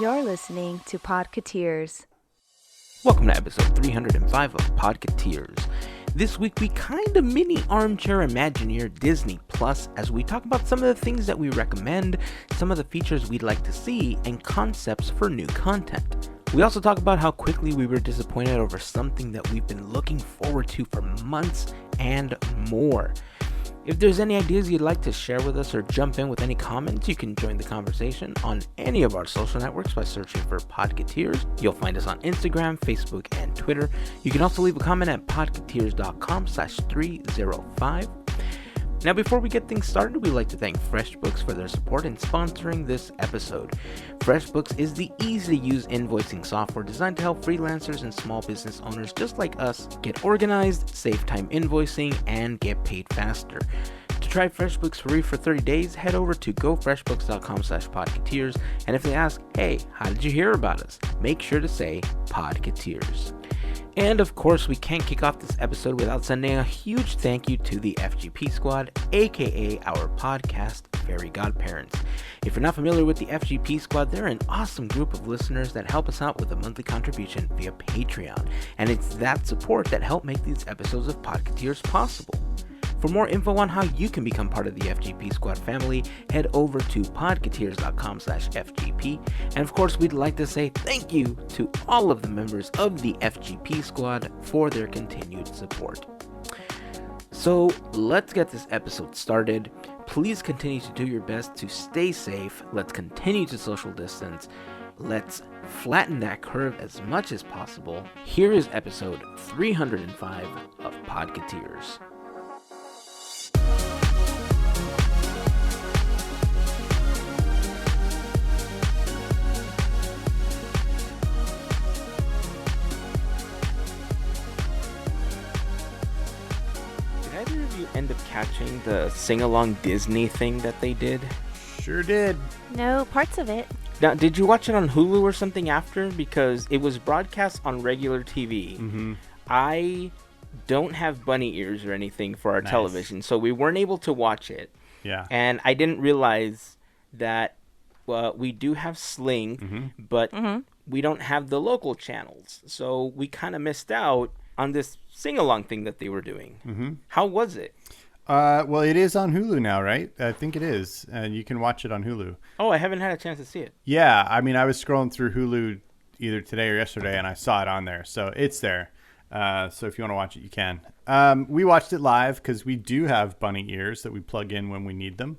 You're listening to Podketeers. Welcome to episode 305 of Podketeers. This week we kind of mini armchair Imagineer Disney Plus as we talk about some of the things that we recommend, some of the features we'd like to see, and concepts for new content. We also talk about how quickly we were disappointed over something that we've been looking forward to for months and more. If there's any ideas you'd like to share with us or jump in with any comments, you can join the conversation on any of our social networks by searching for Podketeers. You'll find us on Instagram, Facebook, and Twitter. You can also leave a comment at podketeers.com/305. Now, before we get things started, we'd like to thank Freshbooks for their support in sponsoring this episode. Freshbooks is the easy-to-use invoicing software designed to help freelancers and small business owners just like us get organized, save time invoicing, and get paid faster. To try FreshBooks free for 30 days, head over to gofreshbooks.com/podketeers, and if they ask, hey, how did you hear about us? Make sure to say Podketeers. And of course, we can't kick off this episode without sending a huge thank you to the FGP Squad, aka our podcast, Fairy Godparents. If you're not familiar with the FGP Squad, they're an awesome group of listeners that help us out with a monthly contribution via Patreon. And it's that support that helped make these episodes of Podketeers possible. For more info on how you can become part of the FGP Squad family, head over to podketeers.com/FGP. And of course, we'd like to say thank you to all of the members of the FGP Squad for their continued support. So let's get this episode started. Please continue to do your best to stay safe. Let's continue to social distance. Let's flatten that curve as much as possible. Here is episode 305 of Podketeers. End up catching the sing-along Disney thing that they did? Sure did. No, parts of it. Now, did you watch it on Hulu or something after? Because it was broadcast on regular TV. Mm-hmm. I don't have bunny ears or anything for our television, so we weren't able to watch it. Yeah. And I didn't realize that we do have Sling, but we don't have the local channels. So we kind of missed out on this sing-along thing that they were doing. Mm-hmm. How was it? Well, it is on Hulu now, right? I think it is. And you can watch it on Hulu. Oh, I haven't had a chance to see it. Yeah. I mean, I was scrolling through Hulu either today or yesterday, and I saw it on there. So it's there. So if you want to watch it, you can. We watched it live because we do have bunny ears that we plug in when we need them.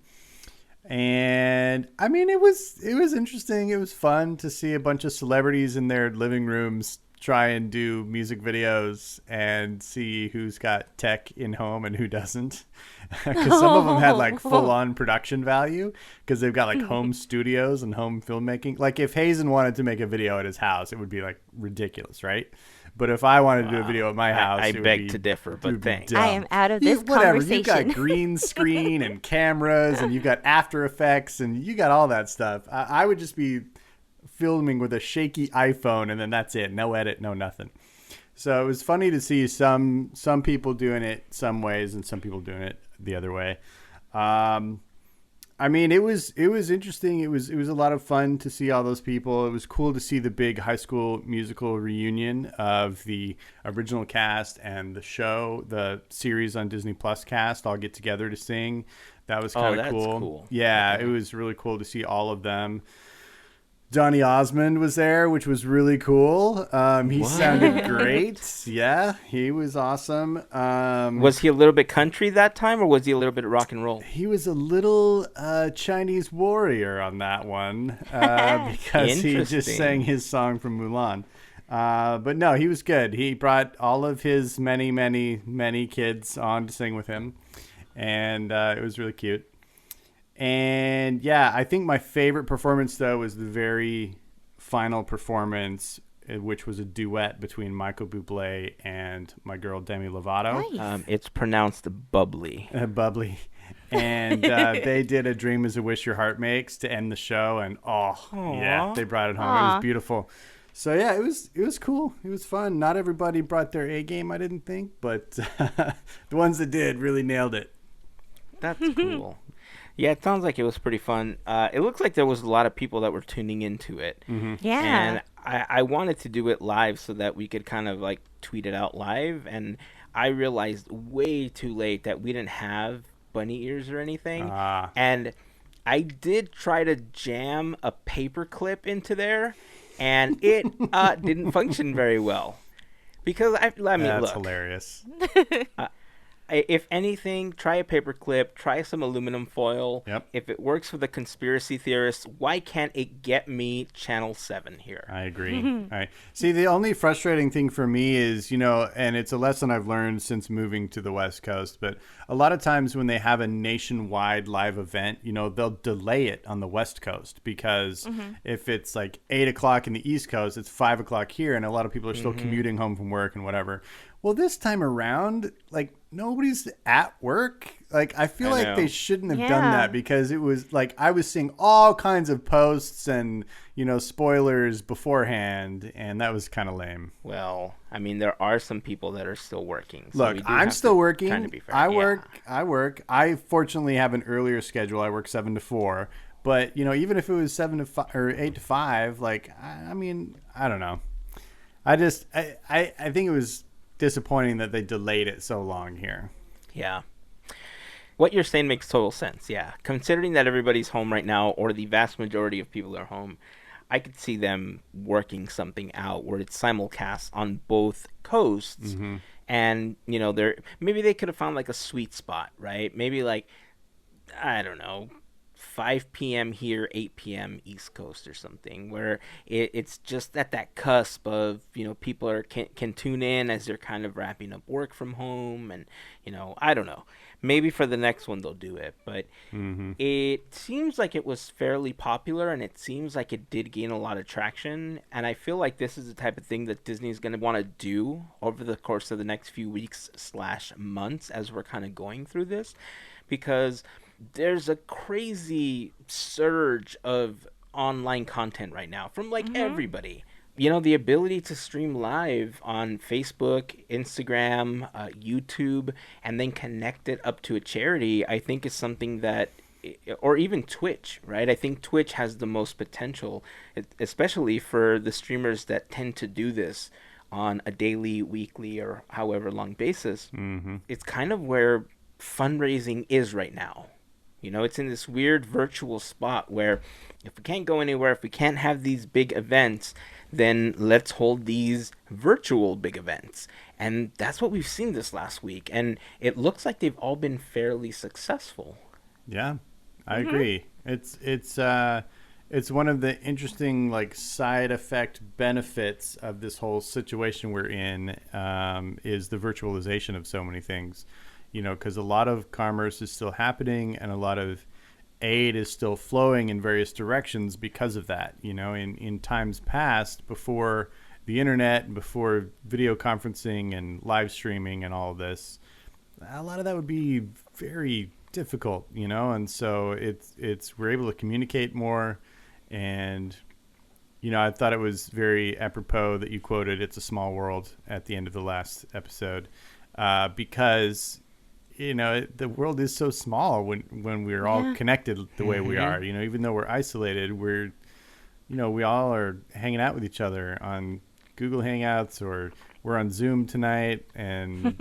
And I mean, it was interesting. It was fun to see a bunch of celebrities in their living rooms try and do music videos and see who's got tech in home and who doesn't, because some of them had like full-on production value because they've got like home studios and home filmmaking. Like if Heyzen wanted to make a video at his house, it would be like ridiculous, right? But if I wanted to do a video at my house, I beg to differ, but thanks. I am out of this whatever. conversation. You got green screen and cameras, and you got After Effects, and you got all that stuff. I would just be filming with a shaky iPhone, and then that's it. No edit, no nothing. So it was funny to see some people doing it some ways and some people doing it the other way. I mean, it was interesting. It was a lot of fun to see all those people. It was cool to see the big High School Musical reunion of the original cast and the show, the series on Disney Plus cast all get together to sing. That was kind of cool. Yeah, okay. It was really cool to see all of them. Donny Osmond was there, which was really cool. He sounded great. Yeah, he was awesome. Was he a little bit country that time, or was he a little bit rock and roll? He was a little Chinese warrior on that one because he just sang his song from Mulan. But no, he was good. He brought all of his many, many, many kids on to sing with him, and it was really cute. And yeah, I think my favorite performance though was the very final performance, which was a duet between Michael Bublé and my girl Demi Lovato. Nice. It's pronounced bubbly. Bubbly. And they did A Dream Is a Wish Your Heart Makes to end the show, and yeah, they brought it home. It was beautiful. So yeah, it was cool. It was fun. Not everybody brought their A game, I didn't think, but the ones that did really nailed it. That's cool. Yeah, it sounds like it was pretty fun. It looks like there was a lot of people that were tuning into it. Yeah. And I wanted to do it live so that we could kind of like tweet it out live. And I realized way too late that we didn't have bunny ears or anything. And I did try to jam a paper clip into there, and it didn't function very well. Because, I mean, That's look. hilarious. If anything, try a paper clip, try some aluminum foil. Yep. If it works for the conspiracy theorists, why can't it get me Channel 7 here? I agree. All right. See, the only frustrating thing for me is, and it's a lesson I've learned since moving to the West Coast, but a lot of times when they have a nationwide live event, they'll delay it on the West Coast because if it's like 8 o'clock in the East Coast, it's 5 o'clock here, and a lot of people are still commuting home from work and whatever. Well, this time around, like, nobody's at work. Like, I feel like they shouldn't have done that because it was like I was seeing all kinds of posts and, spoilers beforehand, and that was kind of lame. Well, I mean, there are some people that are still working. So Look, I'm still working. Trying to be fair. I work. I fortunately have an earlier schedule. I work 7 to 4. But, even if it was 7 to 5 or 8 to 5, like, I mean, I don't know. I think it was disappointing that they delayed it so long here. Yeah. What you're saying makes total sense, yeah. Considering that everybody's home right now, or the vast majority of people are home, I could see them working something out where it's simulcast on both coasts. And, maybe they could have found like a sweet spot, right? Maybe like, I don't know, 5 p.m. here, 8 p.m. East Coast or something, where it's just at that cusp of, people can tune in as they're kind of wrapping up work from home. And, I don't know. Maybe for the next one they'll do it. But it seems like it was fairly popular, and it seems like it did gain a lot of traction. And I feel like this is the type of thing that Disney is going to want to do over the course of the next few weeks / months as we're kind of going through this. Because there's a crazy surge of online content right now from like everybody. The ability to stream live on Facebook, Instagram, YouTube, and then connect it up to a charity, I think is something that, or even Twitch, right? I think Twitch has the most potential, especially for the streamers that tend to do this on a daily, weekly, or however long basis. It's kind of where fundraising is right now. It's in this weird virtual spot where if we can't go anywhere, if we can't have these big events, then let's hold these virtual big events. And that's what we've seen this last week. And it looks like they've all been fairly successful. Yeah, I agree. It's one of the interesting like side effect benefits of this whole situation we're in is the virtualization of so many things. Because a lot of commerce is still happening and a lot of aid is still flowing in various directions because of that. In times past, before the internet and before video conferencing and live streaming and all of this, a lot of that would be very difficult, and so it's we're able to communicate more. And, I thought it was very apropos that you quoted "It's a Small World" at the end of the last episode because the world is so small when we're all connected the way we are. Even though we're isolated, we all are hanging out with each other on Google Hangouts, or we're on Zoom tonight, and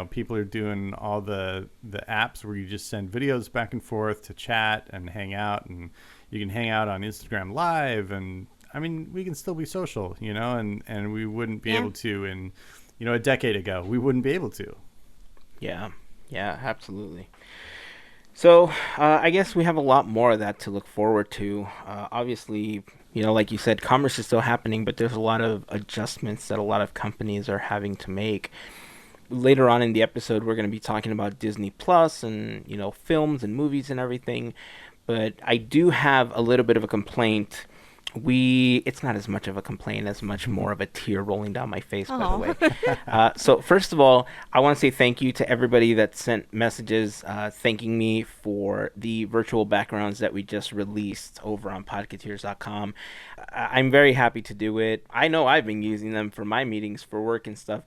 people are doing all the apps where you just send videos back and forth to chat and hang out, and you can hang out on Instagram Live, and I mean we can still be social, and we wouldn't be able to in a decade ago. We wouldn't be able to. Yeah, absolutely. So I guess we have a lot more of that to look forward to. Obviously, like you said, commerce is still happening, but there's a lot of adjustments that a lot of companies are having to make. Later on in the episode, we're going to be talking about Disney Plus and, films and movies and everything. But I do have a little bit of a complaint. It's not as much of a complaint as much more of a tear rolling down my face, by the way. So first of all, I want to say thank you to everybody that sent messages thanking me for the virtual backgrounds that we just released over on podketeers.com. I'm very happy to do it. I know I've been using them for my meetings for work and stuff.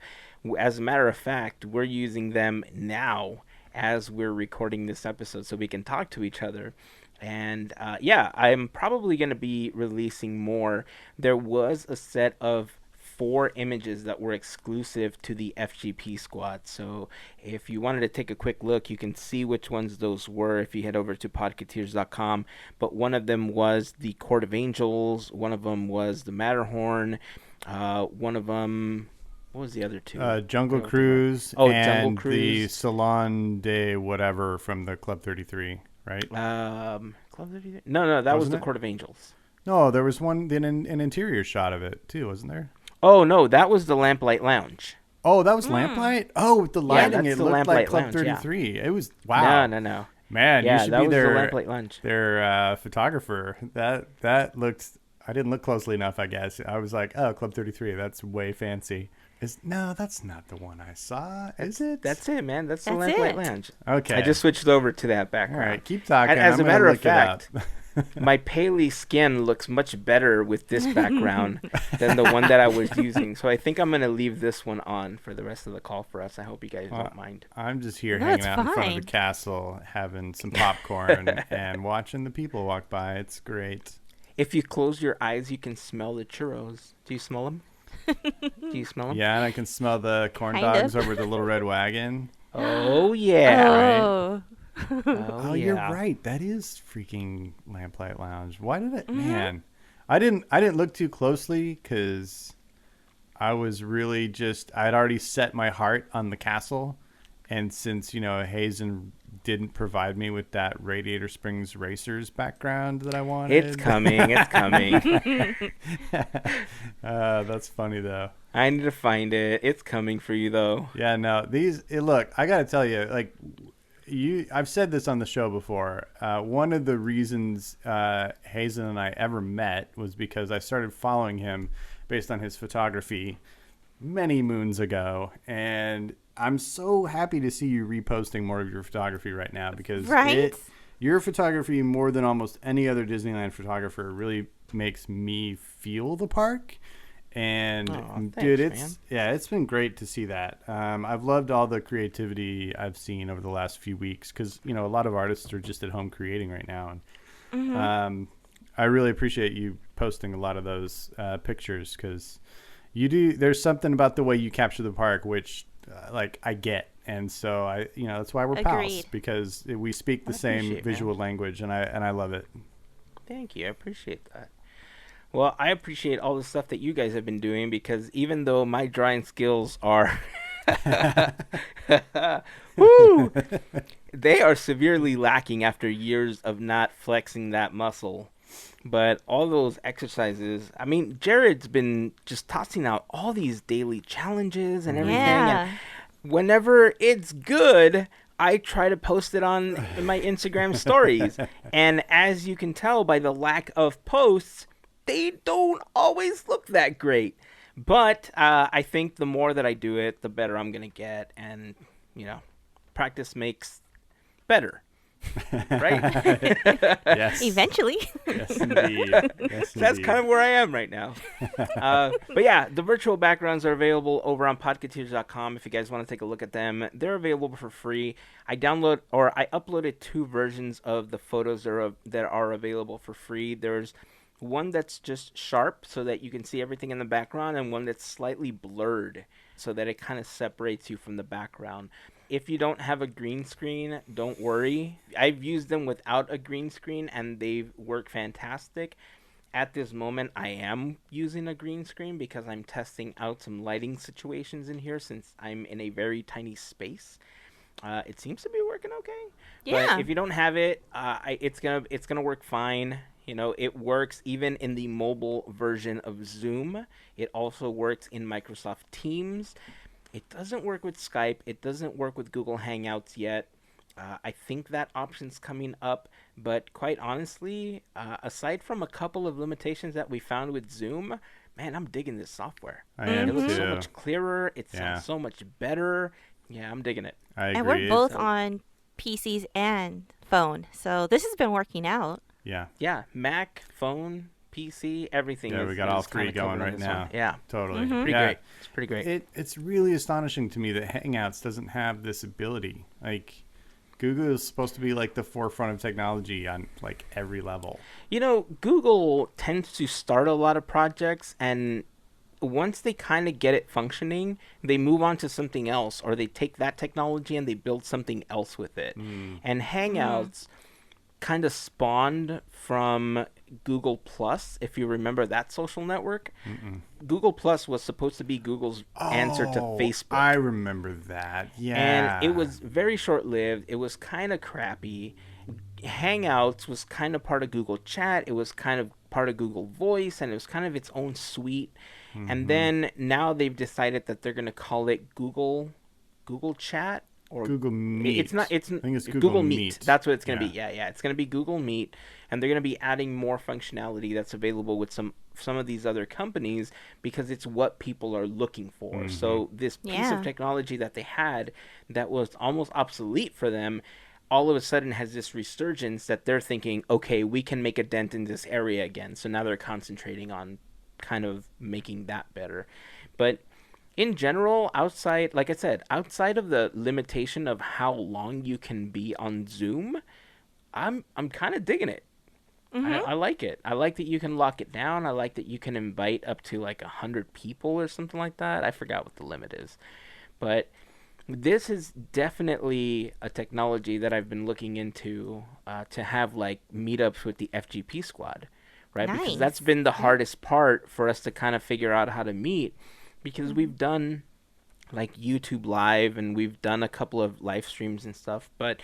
As a matter of fact, we're using them now as we're recording this episode so we can talk to each other. And yeah, I'm probably going to be releasing more. There was a set of 4 images that were exclusive to the FGP Squad. So if you wanted to take a quick look, you can see which ones those were if you head over to podketeers.com. But one of them was the Court of Angels. One of them was the Matterhorn. One of them... What was the other 2? Jungle Cruise and Jungle Cruise. The Salon de whatever from the Club 33, right? Club 33? No, that was the Court of Angels. No, there was one, an interior shot of it too, wasn't there? Oh, no, that was the Lamplight Lounge. Oh, that was Lamplight? Oh, with the lighting, that's it the looked Lamplight like Club Lounge, 33. Yeah. It was, wow. No. Man, yeah, you should that be was the Lamplight Lounge. their photographer. That looked, I didn't look closely enough, I guess. I was like, oh, Club 33, that's way fancy. No, that's not the one I saw, is it? That's it, man. That's the That's Lamplight it. Lounge. Okay. I just switched over to that All background. right, keep talking. And as I'm a gonna matter of look it up. fact, my paley skin looks much better with this background than the one that I was using. So I think I'm going to leave this one on for the rest of the call for us. I hope you guys don't mind. I'm just here No, hanging it's out in front of fine. the castle, having some popcorn and watching the people walk by. It's great. If you close your eyes, you can smell the churros. Do you smell them? Do you smell them? Yeah, and I can smell the corn Kind dogs of. over the little red wagon. Oh, yeah. Oh. Oh, you're right. That is freaking Lamplight Lounge. Why did it? Man, I didn't look too closely because I was really I'd already set my heart on the castle, and since Heyzen didn't provide me with that Radiator Springs Racers background that I wanted. It's coming. It's coming. That's funny though. I need to find it. It's coming for you, though. Yeah, no, look, I got to tell you, like, I've said this on the show before. One of the reasons Heyzen and I ever met was because I started following him based on his photography many moons ago. And I'm so happy to see you reposting more of your photography right now because Right? your photography, more than almost any other Disneyland photographer, really makes me feel the park. And dude, it's been great to see that. I've loved all the creativity I've seen over the last few weeks because a lot of artists are just at home creating right now, and I really appreciate you posting a lot of those pictures because you do. There's something about the way you capture the park which I get, and so that's why we're pals, Agreed. because we speak the same visual language, and I love it. Thank you. I appreciate that. Well, I appreciate all the stuff that you guys have been doing because even though my drawing skills are woo, they are severely lacking after years of not flexing that muscle. But all those exercises, I mean, Jared's been just tossing out all these daily challenges and everything. Yeah. And whenever it's good, I try to post it on my Instagram stories. And as you can tell by the lack of posts, they don't always look that great. But I think the more that I do it, the better I'm going to get. And, practice makes better. Right? Yes. Eventually. Yes, indeed. Yes, That's indeed. kind of where I am right now. But yeah, the virtual backgrounds are available over on podketeers.com if you guys want to take a look at them. They're available for free. I uploaded 2 versions of the photos that are available for free. There's one that's just sharp so that you can see everything in the background, and one that's slightly blurred so that it kind of separates you from the background. If you don't have a green screen, don't worry. I've used them without a green screen, and they work fantastic. At this moment, I am using a green screen because I'm testing out some lighting situations in here since I'm in a very tiny space. It seems to be working okay. Yeah. But if you don't have it, it's gonna work fine. It works even in the mobile version of Zoom. It also works in Microsoft Teams. It doesn't work with Skype. It doesn't work with Google Hangouts yet. I think that option's coming up. But quite honestly, aside from a couple of limitations that we found with Zoom, man, I'm digging this software. I am It looks so too. much clearer. It sounds so much better. Yeah, I'm digging it. I And agree. we're both on PCs and phone. So this has been working out. Yeah. Yeah, Mac, phone, PC, everything. Yeah, we got all 3 going right now. Yeah, Totally. pretty Yeah. great. It's pretty great. It's really astonishing to me that Hangouts doesn't have this ability. Like, Google is supposed to be like the forefront of technology on like every level. You know, Google tends to start a lot of projects, and once they kind of get it functioning, they move on to something else, or they take that technology and they build something else with it. And Hangouts kind of spawned from Google Plus, if you remember that social network. Google Plus was supposed to be Google's answer to Facebook. I remember that. Yeah. And it was very short-lived. It was kind of crappy. Hangouts was kind of part of Google Chat. It was kind of part of Google Voice, and it was kind of its own suite. And then now they've decided that they're going to call it Google Chat. Or Google Meet. It's not. I think it's Google Meet. Meet. That's what it's going to be. Yeah. It's going to be Google Meet, and they're going to be adding more functionality that's available with some of these other companies because it's what people are looking for. So this piece of technology that they had that was almost obsolete for them, all of a sudden has this resurgence that they're thinking, okay, we can make a dent in this area again. So now they're concentrating on kind of making that better, but. In general, outside of the limitation of how long you can be on Zoom, I'm kind of digging it. I like it. I like that you can lock it down. I like that you can invite up to like 100 people or something like that. I forgot what the limit is. But this is definitely a technology that I've been looking into to have like meetups with the FGP Squad, right? Nice. Because that's been the hardest part for us to kind of figure out how to meet. Because we've done like YouTube Live and we've done a couple of live streams and stuff. But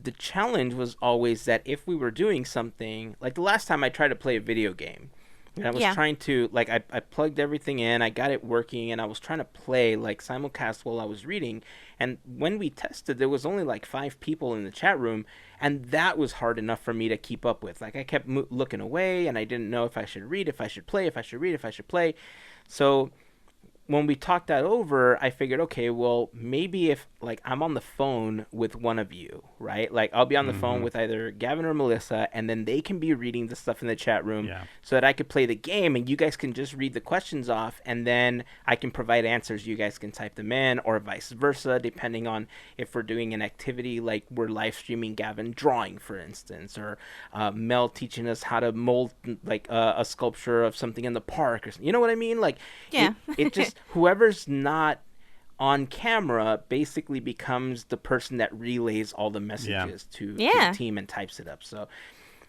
the challenge was always that if we were doing something, like the last time I tried to play a video game, and I was trying to, like, I plugged everything in, I got it working, and I was trying to play, like, simulcast while I was reading. And when we tested, there was only, like, 5 people in the chat room, and that was hard enough for me to keep up with. Like, I kept looking away, and I didn't know if I should read, if I should play, if I should read, if I should play. So when we talked that over, I figured, okay, well, maybe if, like, I'm on the phone with one of you, right? Like, I'll be on the phone with either Gavin or Melissa, and then they can be reading the stuff in the chat room so that I could play the game, and you guys can just read the questions off, and then I can provide answers. You guys can type them in, or vice versa, depending on if we're doing an activity, like we're live streaming Gavin drawing, for instance, or Mel teaching us how to mold, like, a sculpture of something in the park, or something. You know what I mean? Like, it just... whoever's not on camera basically becomes the person that relays all the messages to the team and types it up. So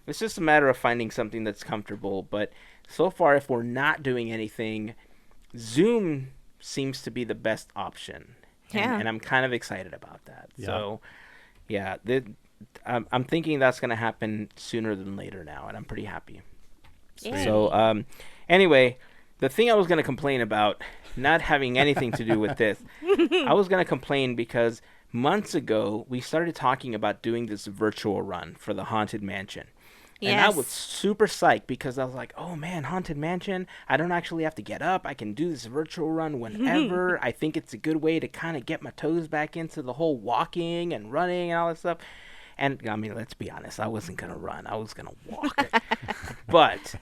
it's just a matter of finding something that's comfortable. But so far, if we're not doing anything, Zoom seems to be the best option. And I'm kind of excited about that. So, I'm thinking that's going to happen sooner than later now, and I'm pretty happy. So, anyway, the thing I was going to complain about, not having anything to do with this, I was going to complain because months ago, we started talking about doing this virtual run for the Haunted Mansion. And I was super psyched because I was like, oh man, Haunted Mansion, I don't actually have to get up. I can do this virtual run whenever. I think it's a good way to kind of get my toes back into the whole walking and running and all that stuff. And I mean, let's be honest, I wasn't going to run. I was going to walk. But,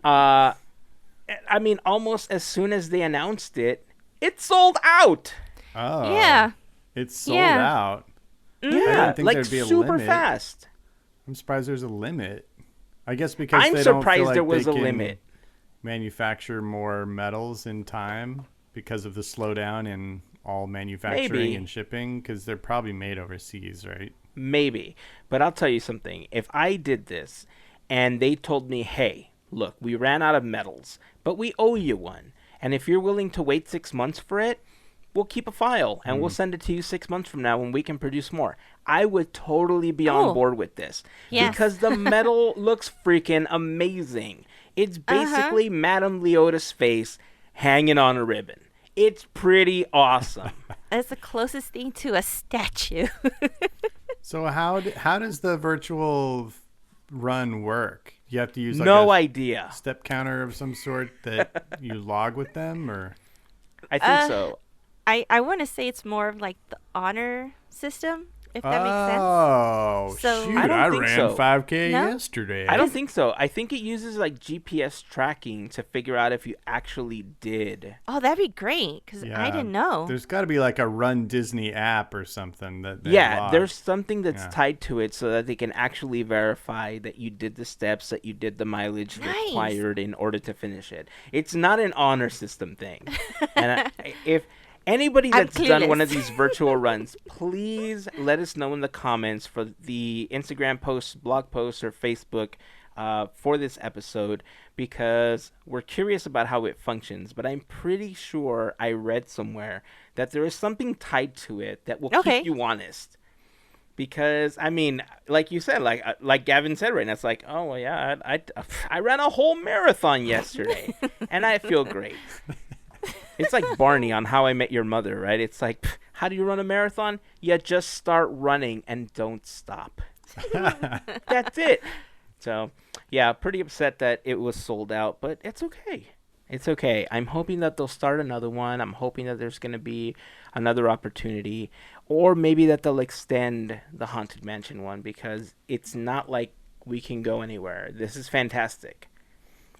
I mean, almost as soon as they announced it, it sold out. Oh. Yeah. It's sold out. Yeah, I didn't think like there'd be a super limit. fast. I'm surprised there's a limit. I guess because I'm they don't surprised feel like there was they a can limit. manufacture more metals in time because of the slowdown in all manufacturing and shipping, because they're probably made overseas, right? Maybe. But I'll tell you something. If I did this and they told me, hey, look, we ran out of metals, but we owe you one. And if you're willing to wait 6 months for it, we'll keep a file and we'll send it to you 6 months from now when we can produce more. I would totally be on board with this. Yes. Because the metal looks freaking amazing. It's basically Madame Leota's face hanging on a ribbon. It's pretty awesome. It's the closest thing to a statue. So how does the virtual run work? You have to use like no idea. Step counter of some sort that you log with them, or? I think so. I want to say it's more of like the honor system. if that makes sense. Oh, So- shoot. I don't I think ran so. 5K No? yesterday. I don't think so. I think it uses like GPS tracking to figure out if you actually did. Oh, that'd be great because I didn't know. There's got to be like a Run Disney app or something that they Yeah, log. there's something that's Yeah. tied to it so that they can actually verify that you did the steps, that you did the mileage Nice. required in order to finish it. It's not an honor system thing. And if anybody I'm that's done one of clueless. these virtual runs, please let us know in the comments for the Instagram posts, blog posts, or Facebook for this episode, because we're curious about how it functions. But I'm pretty sure I read somewhere that there is something tied to it that will Okay. keep you honest. Because I mean, like you said, like Gavin said right now, it's like, oh well, yeah, I ran a whole marathon yesterday, and I feel great. It's like Barney on How I Met Your Mother, right? It's like, how do you run a marathon? You just start running and don't stop. That's it. So, yeah, pretty upset that it was sold out, but it's okay. It's okay. I'm hoping that they'll start another one. I'm hoping that there's going to be another opportunity, or maybe that they'll extend the Haunted Mansion one, because it's not like we can go anywhere. This is fantastic,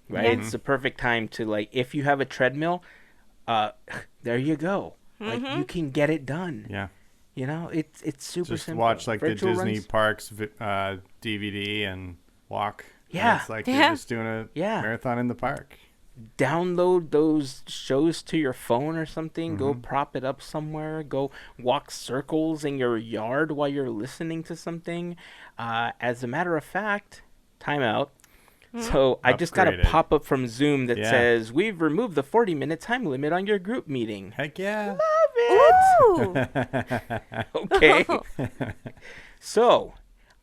right? Yeah. It's the perfect time to, like, if you have a treadmill, there you go. Like, you can get it done. Yeah. You know, it's super Just simple. watch like Virtual the Disney runs- Parks DVD and walk. Yeah. And it's like Yeah. you're just doing a Yeah. marathon in the park. Download those shows to your phone or something. Go prop it up somewhere. Go walk circles in your yard while you're listening to something. As a matter of fact, timeout. So I just got a Upgraded. pop-up from Zoom that Yeah. says, we've removed the 40-minute time limit on your group meeting. Heck yeah. Ooh. Okay. So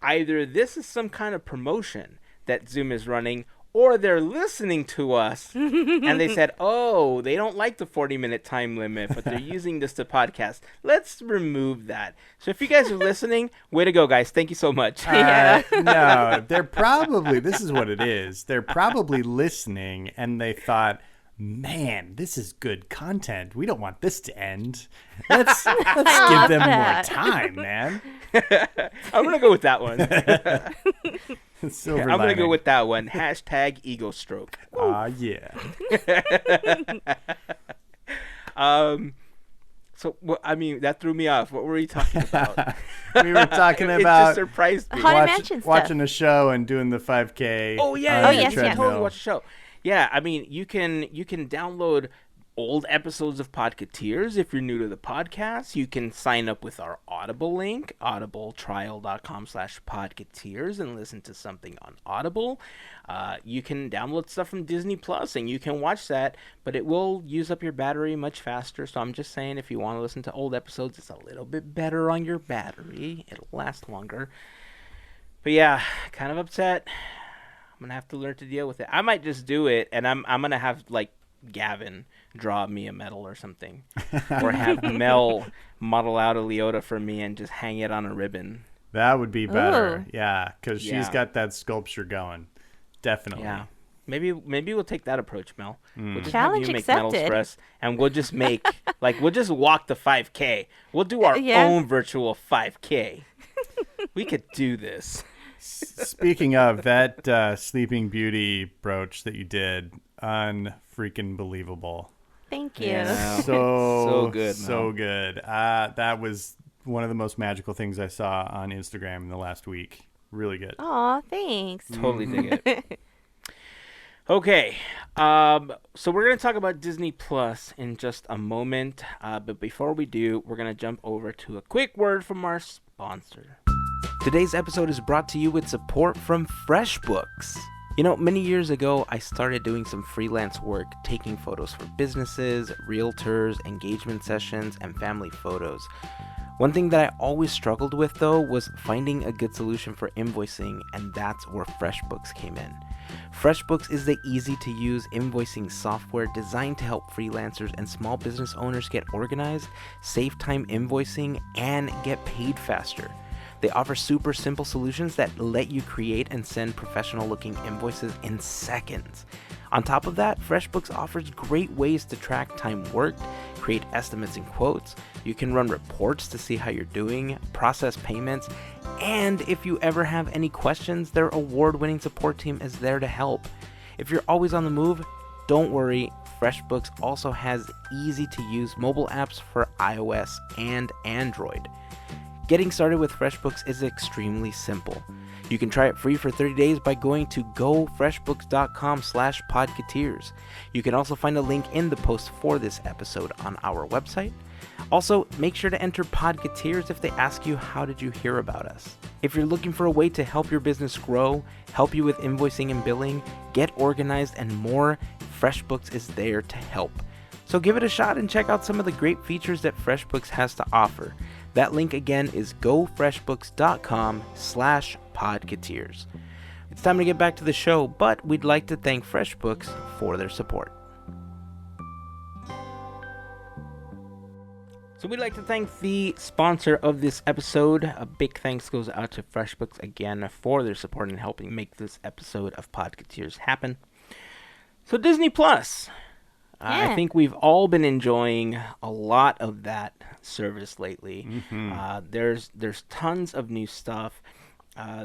either this is some kind of promotion that Zoom is running, or they're listening to us and they said, oh, they don't like the 40-minute time limit, but they're using this to podcast. Let's remove that. So if you guys are listening, way to go, guys. Thank you so much. No, they're probably, this is what it is. They're probably listening and they thought, man, this is good content. We don't want this to end. Let's give them more that. time, man. I'm going to go with that one. Silver I'm going to go lining. with that one. Hashtag ego stroke. Yeah. So, I mean, that threw me off. What were we talking about? We were talking It about just surprised me. Haunted Mansion stuff. watching a show and doing the 5K. Oh yeah, Oh, yeah, yes, you can yes. totally watch the show. Yeah, I mean, you can download old episodes of Podketeers if you're new to the podcast. You can sign up with our Audible link, audibletrial.com/Podketeers, and listen to something on Audible. You can download stuff from Disney Plus, and you can watch that, but it will use up your battery much faster. So I'm just saying, if you want to listen to old episodes, it's a little bit better on your battery. It'll last longer. But yeah, kind of upset. I'm gonna have to learn to deal with it. I might just do it, and I'm gonna have like Gavin draw me a medal or something, or have Mel model out a Leota for me and just hang it on a ribbon. That would be better. Ooh. Yeah, because she's Yeah. got that sculpture going. Definitely. Yeah, maybe we'll take that approach, Mel. We'll just Challenge have you make medals accepted. for us, and we'll just make we'll just walk the 5K. We'll do our Yeah. own virtual 5K. We could do this. Speaking of that Sleeping Beauty brooch that you did, unfreaking believable. Thank you. Yeah. So good, so Mel. good. That was one of the most magical things I saw on Instagram in the last week. Really good. Aw, thanks. Totally dig it. Okay, so we're going to talk about Disney Plus in just a moment, but before we do, we're going to jump over to a quick word from our sponsor. Today's episode is brought to you with support from Freshbooks. You know, many years ago, I started doing some freelance work, taking photos for businesses, realtors, engagement sessions, and family photos. One thing that I always struggled with, though, was finding a good solution for invoicing, and that's where FreshBooks came in. FreshBooks is the easy-to-use invoicing software designed to help freelancers and small business owners get organized, save time invoicing, and get paid faster. They offer super simple solutions that let you create and send professional-looking invoices in seconds. On top of that, FreshBooks offers great ways to track time worked, create estimates and quotes. You can run reports to see how you're doing, process payments, and if you ever have any questions, their award-winning support team is there to help. If you're always on the move, don't worry, FreshBooks also has easy-to-use mobile apps for iOS and Android. Getting started with FreshBooks is extremely simple. You can try it free for 30 days by going to gofreshbooks.com/podketeers. You can also find a link in the post for this episode on our website. Also, make sure to enter Podketeers if they ask you how did you hear about us. If you're looking for a way to help your business grow, help you with invoicing and billing, get organized, and more, FreshBooks is there to help. So give it a shot and check out some of the great features that FreshBooks has to offer. That link again is gofreshbooks.com/podketeers. It's time to get back to the show, but we'd like to thank FreshBooks for their support. So we'd like to thank the sponsor of this episode. A big thanks goes out to FreshBooks again for their support in helping make this episode of Podketeers happen. So Disney Plus. I think we've all been enjoying a lot of that service lately. Mm-hmm. There's tons of new stuff.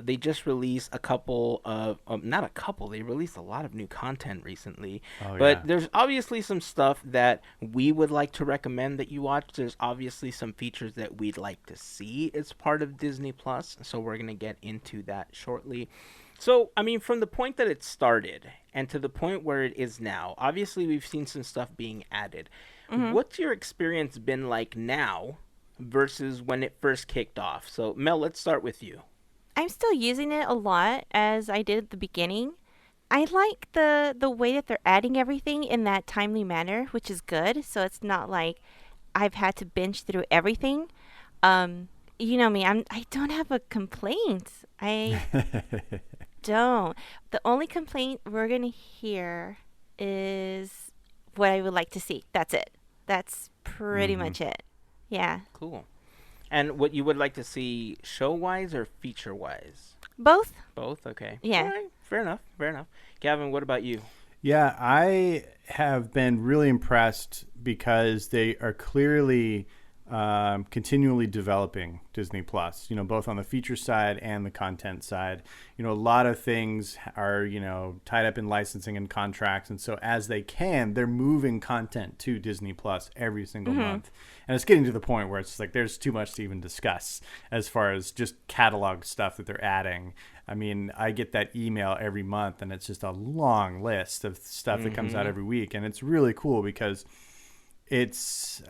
They just released a couple of, they released a lot of new content recently. But there's obviously some stuff that we would like to recommend that you watch. There's obviously some features that we'd like to see as part of Disney Plus. So we're going to get into that shortly. So, I mean, from the point that it started and to the point where it is now, obviously we've seen some stuff being added. Mm-hmm. What's your experience been like now versus when it first kicked off? So, Mel, let's start with you. I'm still using it a lot as I did at the beginning. I like the way that they're adding everything in that timely manner, which is good. So it's not like I've had to binge through everything. You know me, I don't have a complaint. I don't. The only complaint we're going to hear is what I would like to see. That's it. That's pretty much it. Yeah. Cool. And what you would like to see show-wise or feature-wise? Both. Both? Okay. Yeah. All right. Fair enough. Gavin, what about you? Yeah, I have been really impressed because they are clearly continually developing Disney Plus, both on the feature side and the content side. A lot of things are, tied up in licensing and contracts. And so as they can, they're moving content to Disney Plus every single month. And it's getting to the point where it's like there's too much to even discuss as far as just catalog stuff that they're adding. I mean, I get that email every month and it's just a long list of stuff that comes out every week. And it's really cool because it's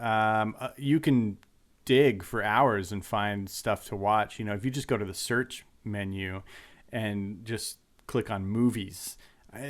you can dig for hours and find stuff to watch. If you just go to the search menu and just click on movies,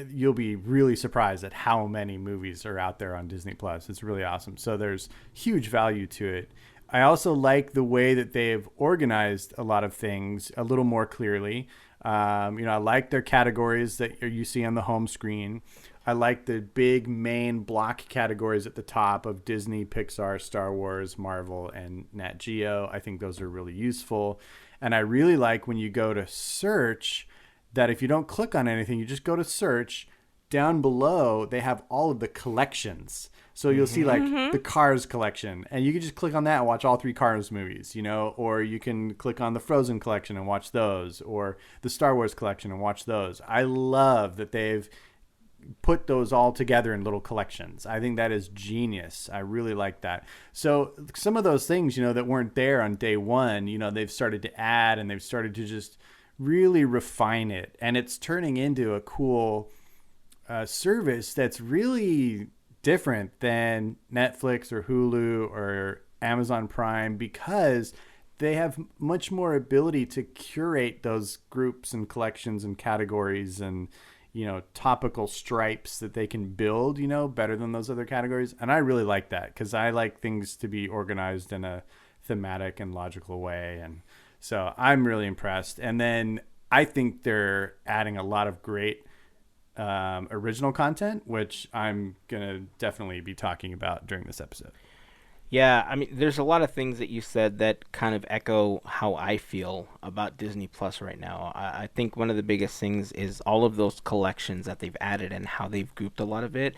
you'll be really surprised at how many movies are out there on Disney Plus. It's really awesome. So there's huge value to it. I also like the way that they've organized a lot of things a little more clearly. I like their categories that you see on the home screen. I like the big main block categories at the top of Disney, Pixar, Star Wars, Marvel, and Nat Geo. I think those are really useful. And I really like when you go to search that if you don't click on anything, you just go to search. Down below, they have all of the collections. So you'll see like the Cars collection, and you can just click on that and watch all 3 Cars movies, or you can click on the Frozen collection and watch those, or the Star Wars collection and watch those. I love that they've put those all together in little collections. I think that is genius. I really like that. So some of those things, that weren't there on day one, they've started to add and they've started to just really refine it. And it's turning into a cool service that's really different than Netflix or Hulu or Amazon Prime because they have much more ability to curate those groups and collections and categories and topical stripes that they can build, better than those other categories. And I really like that because I like things to be organized in a thematic and logical way. And so I'm really impressed. And then I think they're adding a lot of great original content, which I'm going to definitely be talking about during this episode. Yeah, I mean, there's a lot of things that you said that kind of echo how I feel about Disney Plus right now. I think one of the biggest things is all of those collections that they've added and how they've grouped a lot of it.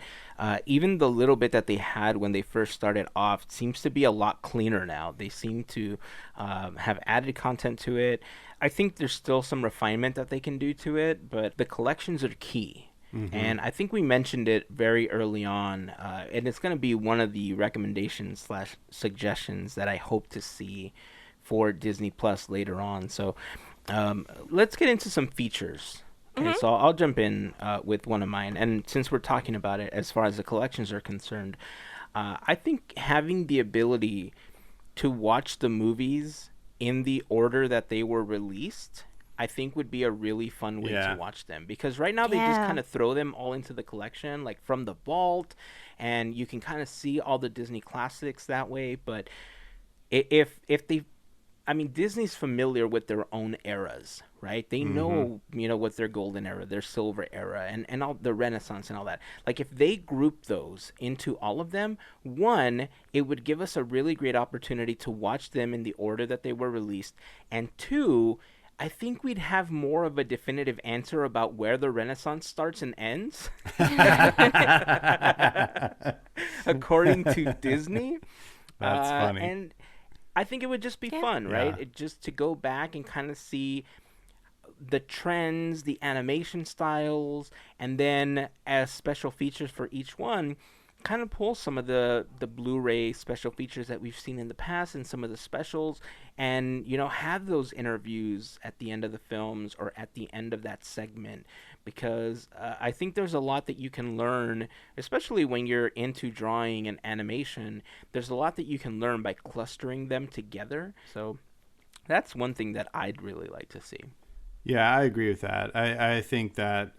Even the little bit that they had when they first started off seems to be a lot cleaner now. They seem to have added content to it. I think there's still some refinement that they can do to it, but the collections are key. And I think we mentioned it very early on, and it's going to be one of the recommendations slash suggestions that I hope to see for Disney Plus later on. So let's get into some features. Okay, so I'll jump in with one of mine. And since we're talking about it, as far as the collections are concerned, I think having the ability to watch the movies in the order that they were released, I think would be a really fun way to watch them, because right now they just kind of throw them all into the collection, like from the vault, and you can kind of see all the Disney classics that way. But if they, I mean, Disney's familiar with their own eras, right? They know, what their golden era, their silver era, and all the Renaissance and all that. Like, if they group those into all of them, one, it would give us a really great opportunity to watch them in the order that they were released, and two, I think we'd have more of a definitive answer about where the Renaissance starts and ends, according to Disney. That's funny. And I think it would just be fun, right? Just to go back and kind of see the trends, the animation styles, and then as special features for each one, kind of pull some of the Blu-ray special features that we've seen in the past and some of the specials, and have those interviews at the end of the films or at the end of that segment, because I think there's a lot that you can learn, especially when you're into drawing and animation. There's a lot that you can learn by clustering them together. So that's one thing that I'd really like to see. Yeah, I agree with that. I think that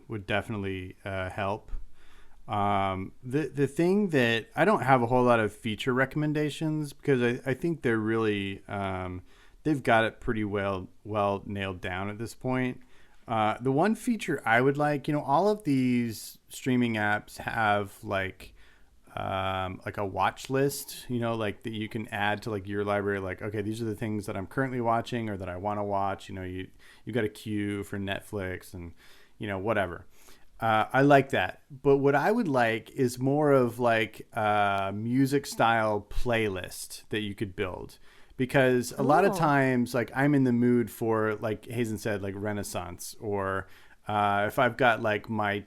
would definitely help. The thing that I don't have a whole lot of feature recommendations, because I think they're really they've got it pretty well nailed down at this point. The one feature I would like, all of these streaming apps have like a watch list, like that you can add to like your library. Like, okay, these are the things that I'm currently watching or that I want to watch. You got a queue for Netflix and whatever. I like that. But what I would like is more of like a music style playlist that you could build. Because a lot of times, like, I'm in the mood for, like Heyzen said, like Renaissance, or if I've got like my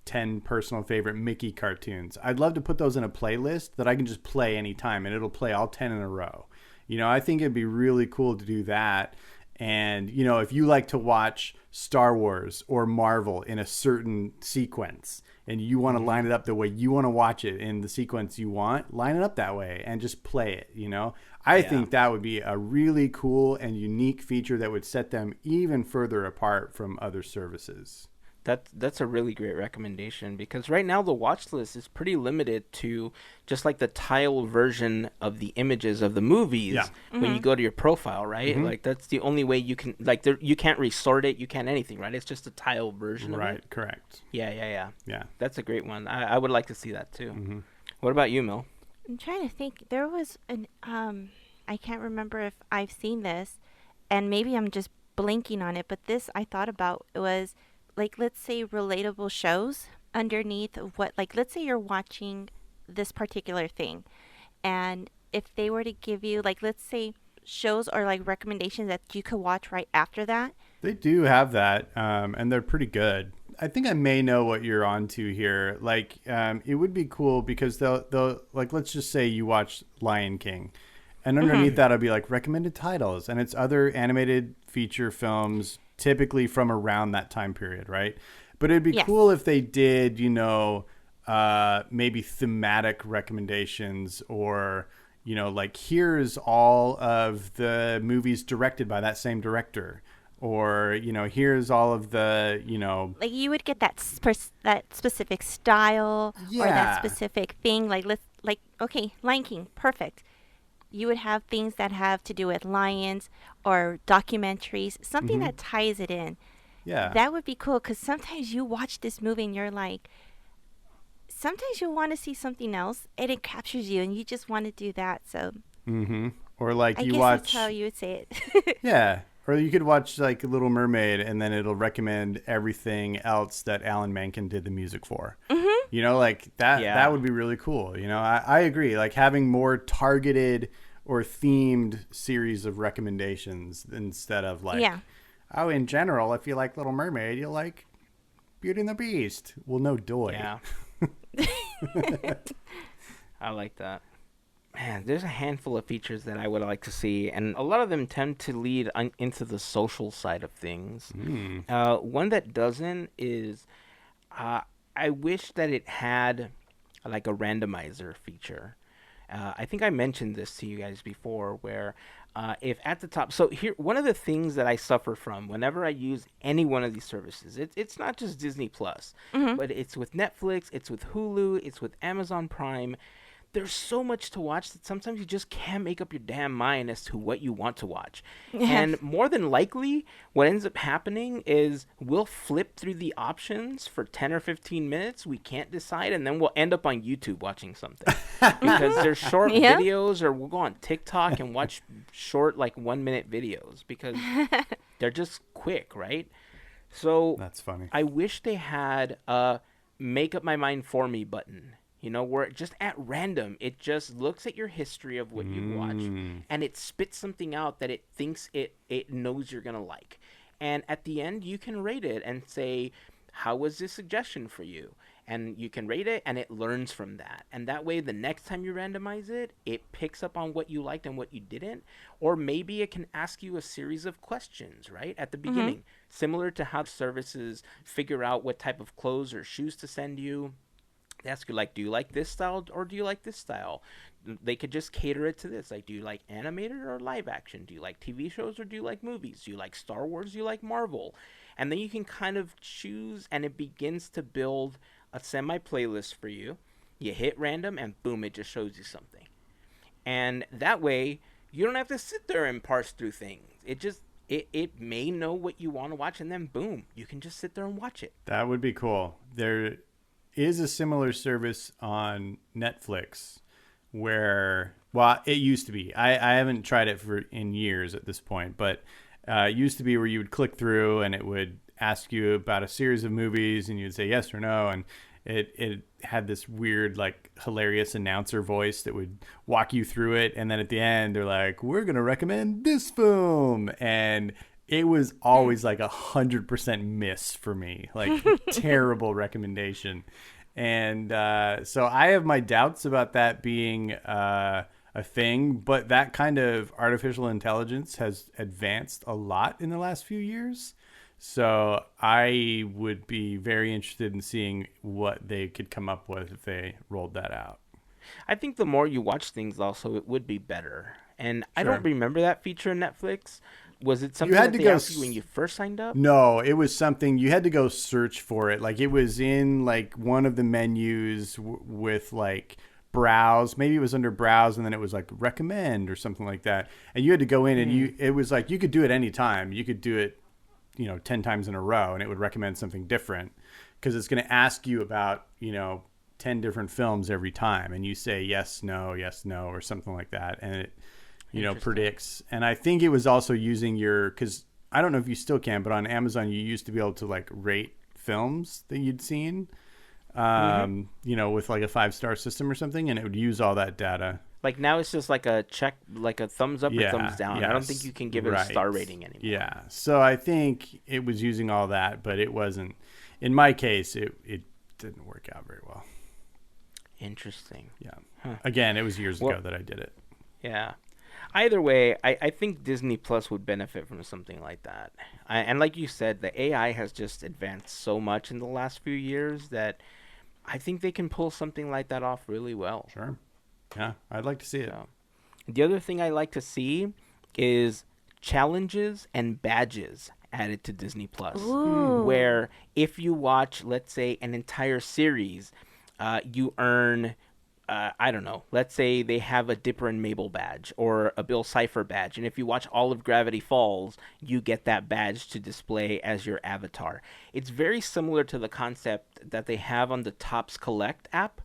10 personal favorite Mickey cartoons, I'd love to put those in a playlist that I can just play anytime, and it'll play all 10 in a row. I think it'd be really cool to do that. And, if you like to watch Star Wars or Marvel in a certain sequence and you want to line it up the way you want to watch it in the sequence you want, line it up that way and just play it, I think that would be a really cool and unique feature that would set them even further apart from other services. That's a really great recommendation, because right now the watch list is pretty limited to just like the tile version of the images of the movies when you go to your profile, right? Like, that's the only way you can, like, you can't resort it, you can't anything, right? It's just a tile version of it. Right, correct. Yeah. That's a great one. I would like to see that too. What about you, Mil? I'm trying to think. There was an I can't remember if I've seen this, and maybe I'm just blinking on it, but this I thought about was, like, let's say relatable shows underneath of what, like, let's say you're watching this particular thing, and if they were to give you, like, let's say shows or like recommendations that you could watch right after that. They do have that, and they're pretty good. I think I may know what you're onto here. Like, it would be cool because they'll like, let's just say you watch Lion King, and underneath that'll be like recommended titles, and it's other animated feature films, typically from around that time period, right? But it'd be cool if they did, maybe thematic recommendations, or, like, here's all of the movies directed by that same director, or, here's all of the, like, you would get that that specific style or that specific thing. Like, okay, Lion King, perfect. You would have things that have to do with lions or documentaries, something that ties it in. Yeah. That would be cool, because sometimes you watch this movie and you're like, sometimes you'll want to see something else and it captures you and you just want to do that. So Mm-hmm. Or like I you guess watch, that's how you would say it. yeah. Or you could watch like Little Mermaid, and then it'll recommend everything else that Alan Menken did the music for. Mm-hmm. You know, like that. Yeah. That would be really cool. You know, I agree. Like having more targeted or themed series of recommendations instead of like, Yeah. oh, in general, if you like Little Mermaid, you'll like Beauty and the Beast. Well, no doy. Yeah. I like that. Man, there's a handful of features that I would like to see, and a lot of them tend to lead into the social side of things. One that doesn't is I wish that it had like a randomizer feature. I think I mentioned this to you guys before, where if at the top, so here, one of the things that I suffer from whenever I use any one of these services, it's not just Disney Plus, but it's with Netflix, it's with Hulu, it's with Amazon Prime. There's so much to watch that sometimes you just can't make up your damn mind as to what you want to watch. And more than likely, what ends up happening is we'll flip through the options for 10 or 15 minutes. We can't decide, and then we'll end up on YouTube watching something. Because they're short videos, or we'll go on TikTok and watch short, like 1-minute videos because they're just quick, right? So That's funny. I wish they had a make up my mind for me button. You know, where just at random, it just looks at your history of what you watch, and it spits something out that it thinks it knows you're going to like. And at the end, you can rate it and say, how was this suggestion for you? And you can rate it, and it learns from that. And that way, the next time you randomize it, it picks up on what you liked and what you didn't. Or maybe it can ask you a series of questions, right, at the beginning. Similar to how services figure out what type of clothes or shoes to send you. They ask you, like, do you like this style or do you like this style? They could just cater it to this. Like, do you like animated or live action? Do you like TV shows or do you like movies? Do you like Star Wars? Do you like Marvel? And then you can kind of choose, and it begins to build a semi-playlist for you. You hit random, and boom, it just shows you something. And that way, you don't have to sit there and parse through things. It may know what you want to watch, and then boom, you can just sit there and watch it. That would be cool. There is a similar service on Netflix where, well, it used to be. I haven't tried it in years at this point, but it used to be where you would click through and it would ask you about a series of movies and you'd say yes or no, and it had this weird, like, hilarious announcer voice that would walk you through it, and then at the end they're like, we're gonna recommend this film, and it was always like 100% miss for me, like terrible recommendation. And so I have my doubts about that being a thing, but that kind of artificial intelligence has advanced a lot in the last few years. So I would be very interested in seeing what they could come up with if they rolled that out. I think the more you watch things also, it would be better. And I Sure. don't remember that feature in Netflix. Was it something had that to they go asked you when you first signed up? No, it was something you had to go search for it. Like it was in like one of the menus with like browse. Maybe it was under browse and then it was like recommend or something like that. And you had to go in and it was like you could do it any time. You could do it, 10 times in a row and it would recommend something different because it's going to ask you about, 10 different films every time. And you say yes, no, or something like that. And it, predicts. And I think it was also using because I don't know if you still can, but on Amazon, you used to be able to like rate films that you'd seen, with like a 5-star system or something. And it would use all that data. Like now it's just like a check, like a thumbs up Yeah, or thumbs down. I don't think you can give it a star rating anymore. Yeah. So I think it was using all that, but it wasn't, in my case, it didn't work out very well. Interesting. Yeah. Huh. Again, it was years ago that I did it. Yeah. Either way, I think Disney Plus would benefit from something like that. And like you said, the AI has just advanced so much in the last few years that I think they can pull something like that off really well. Sure. Yeah, I'd like to see it. So, the other thing I like to see is challenges and badges added to Disney Plus, where if you watch, let's say, an entire series, you earn I don't know, let's say they have a Dipper and Mabel badge or a Bill Cipher badge, and if you watch all of Gravity Falls, you get that badge to display as your avatar. It's very similar to the concept that they have on the Topps Collect app,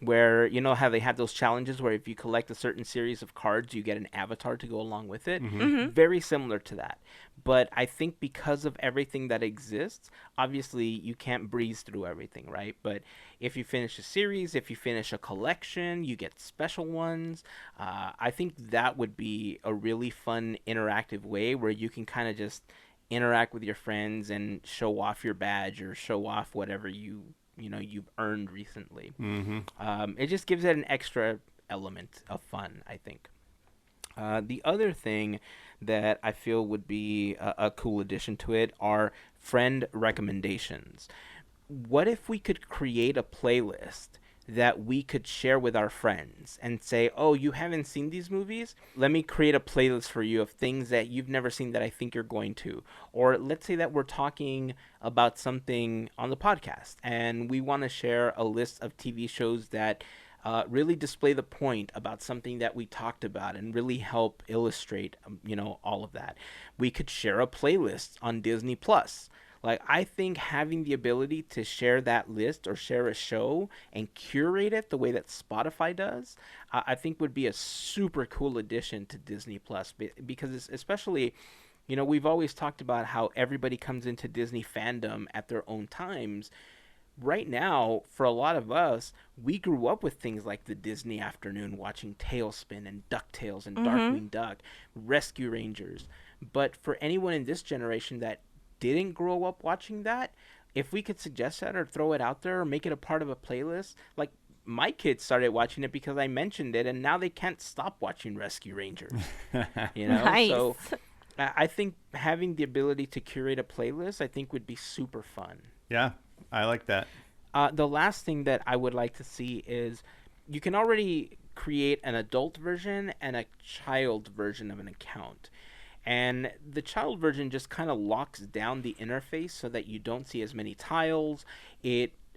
where you know how they have those challenges where if you collect a certain series of cards, you get an avatar to go along with it. Very similar to that. But I think because of everything that exists, obviously you can't breeze through everything, right? But if you finish a series, if you finish a collection, you get special ones. I think that would be a really fun interactive way where you can kind of just interact with your friends and show off your badge or show off whatever you've earned recently. It just gives it an extra element of fun, I think. The other thing that I feel would be a cool addition to it are friend recommendations. What if we could create a playlist that we could share with our friends and say, oh, you haven't seen these movies? Let me create a playlist for you of things that you've never seen that I think you're going to. Or let's say that we're talking about something on the podcast and we want to share a list of TV shows that really display the point about something that we talked about and really help illustrate, all of that. We could share a playlist on Disney Plus. Like, I think having the ability to share that list or share a show and curate it the way that Spotify does, I think would be a super cool addition to Disney Plus, because it's especially, we've always talked about how everybody comes into Disney fandom at their own times. Right now, for a lot of us, we grew up with things like the Disney Afternoon, watching Tailspin and Ducktales and Darkwing Duck, Rescue Rangers. But for anyone in this generation that didn't grow up watching that, if we could suggest that or throw it out there or make it a part of a playlist, like my kids started watching it because I mentioned it, and now they can't stop watching Rescue Rangers. Nice. So I think having the ability to curate a playlist, I think would be super fun. Yeah, I like that. The last thing that I would like to see is you can already create an adult version and a child version of an account. And the child version just kind of locks down the interface so that you don't see as many tiles.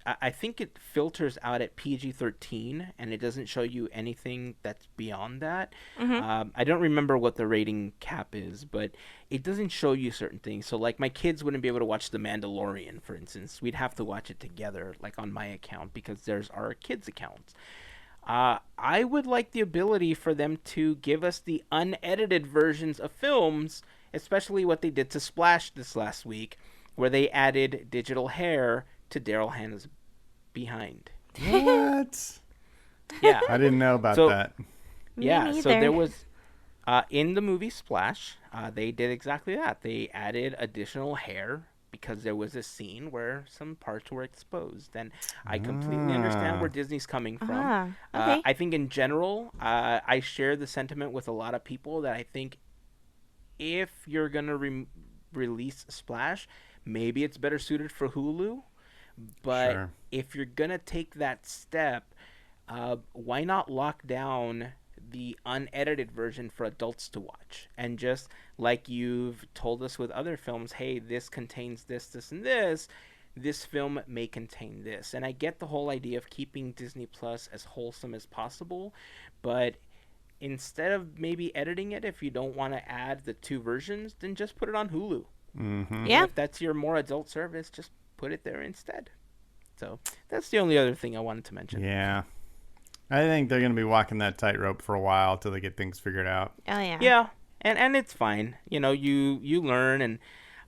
I think it filters out at PG-13, and it doesn't show you anything that's beyond that. I don't remember what the rating cap is, but it doesn't show you certain things. So, like, my kids wouldn't be able to watch The Mandalorian, for instance. We'd have to watch it together, like on my account, because there's our kids' accounts. I would like the ability for them to give us the unedited versions of films, especially what they did to Splash this last week, where they added digital hair to Daryl Hannah's behind. What? Yeah. I didn't know about that. Yeah, Me so neither. there was, in the movie Splash, they did exactly that. They added additional hair because there was a scene where some parts were exposed. And I completely understand where Disney's coming from. Okay. I think in general, I share the sentiment with a lot of people that I think if you're going to release Splash, maybe it's better suited for Hulu. But Sure. if you're going to take that step, why not lock down the unedited version for adults to watch? And just like you've told us with other films, hey, this contains this, this, and this film may contain this. And I get the whole idea of keeping Disney Plus as wholesome as possible, but instead of maybe editing it, if you don't want to add the two versions, then just put it on Hulu. Yeah. If that's your more adult service, just put it there instead. So that's the only other thing I wanted to mention. Yeah. I think they're going to be walking that tightrope for a while till they get things figured out. Oh, yeah. Yeah, and it's fine. You learn, and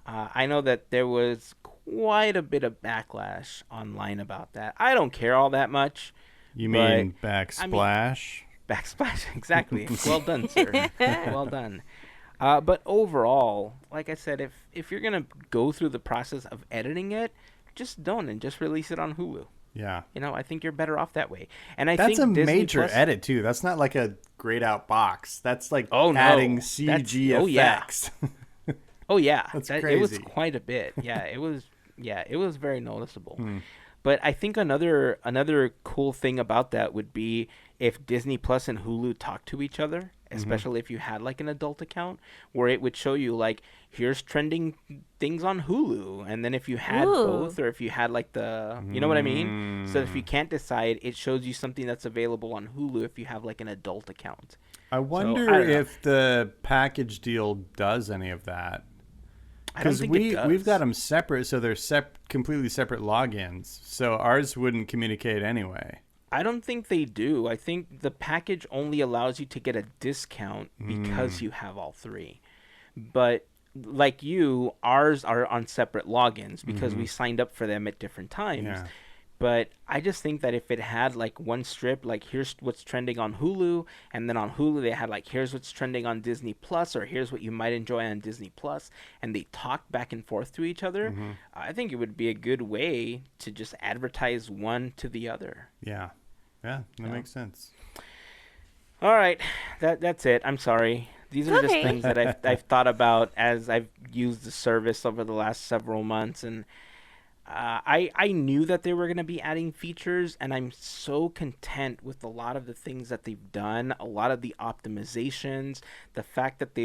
I know that there was quite a bit of backlash online about that. I don't care all that much. You mean backsplash? Backsplash, exactly. Well done, sir. Well done. But overall, like I said, if you're going to go through the process of editing it, just don't, and just release it on Hulu. Yeah. I think you're better off that way. And I That's think a Disney major Plus, edit, too. That's not like a grayed out box. That's like Oh, no. adding That's- CG oh, yeah. effects. Oh yeah, That's It was crazy. quite a bit. Yeah, it was. Yeah, it was very noticeable. But I think another cool thing about that would be if Disney Plus and Hulu talk to each other, especially if you had like an adult account, where it would show you like, here's trending things on Hulu, and then if you had both, or if you had like the, you know what I mean? So if you can't decide, it shows you something that's available on Hulu if you have like an adult account. I wonder if the package deal does any of that. Because we've got them separate, so they're completely separate logins. So ours wouldn't communicate anyway. I don't think they do. I think the package only allows you to get a discount because you have all three. But like you, ours are on separate logins because we signed up for them at different times. Yeah. But I just think that if it had like one strip, like here's what's trending on Hulu, and then on Hulu they had like here's what's trending on Disney Plus, or here's what you might enjoy on Disney Plus, and they talk back and forth to each other, I think it would be a good way to just advertise one to the other. Yeah. Yeah, that makes sense. All right, that's it. I'm sorry. These are just things that I've thought about as I've used the service over the last several months, and I knew that they were going to be adding features, and I'm so content with a lot of the things that they've done, a lot of the optimizations, the fact that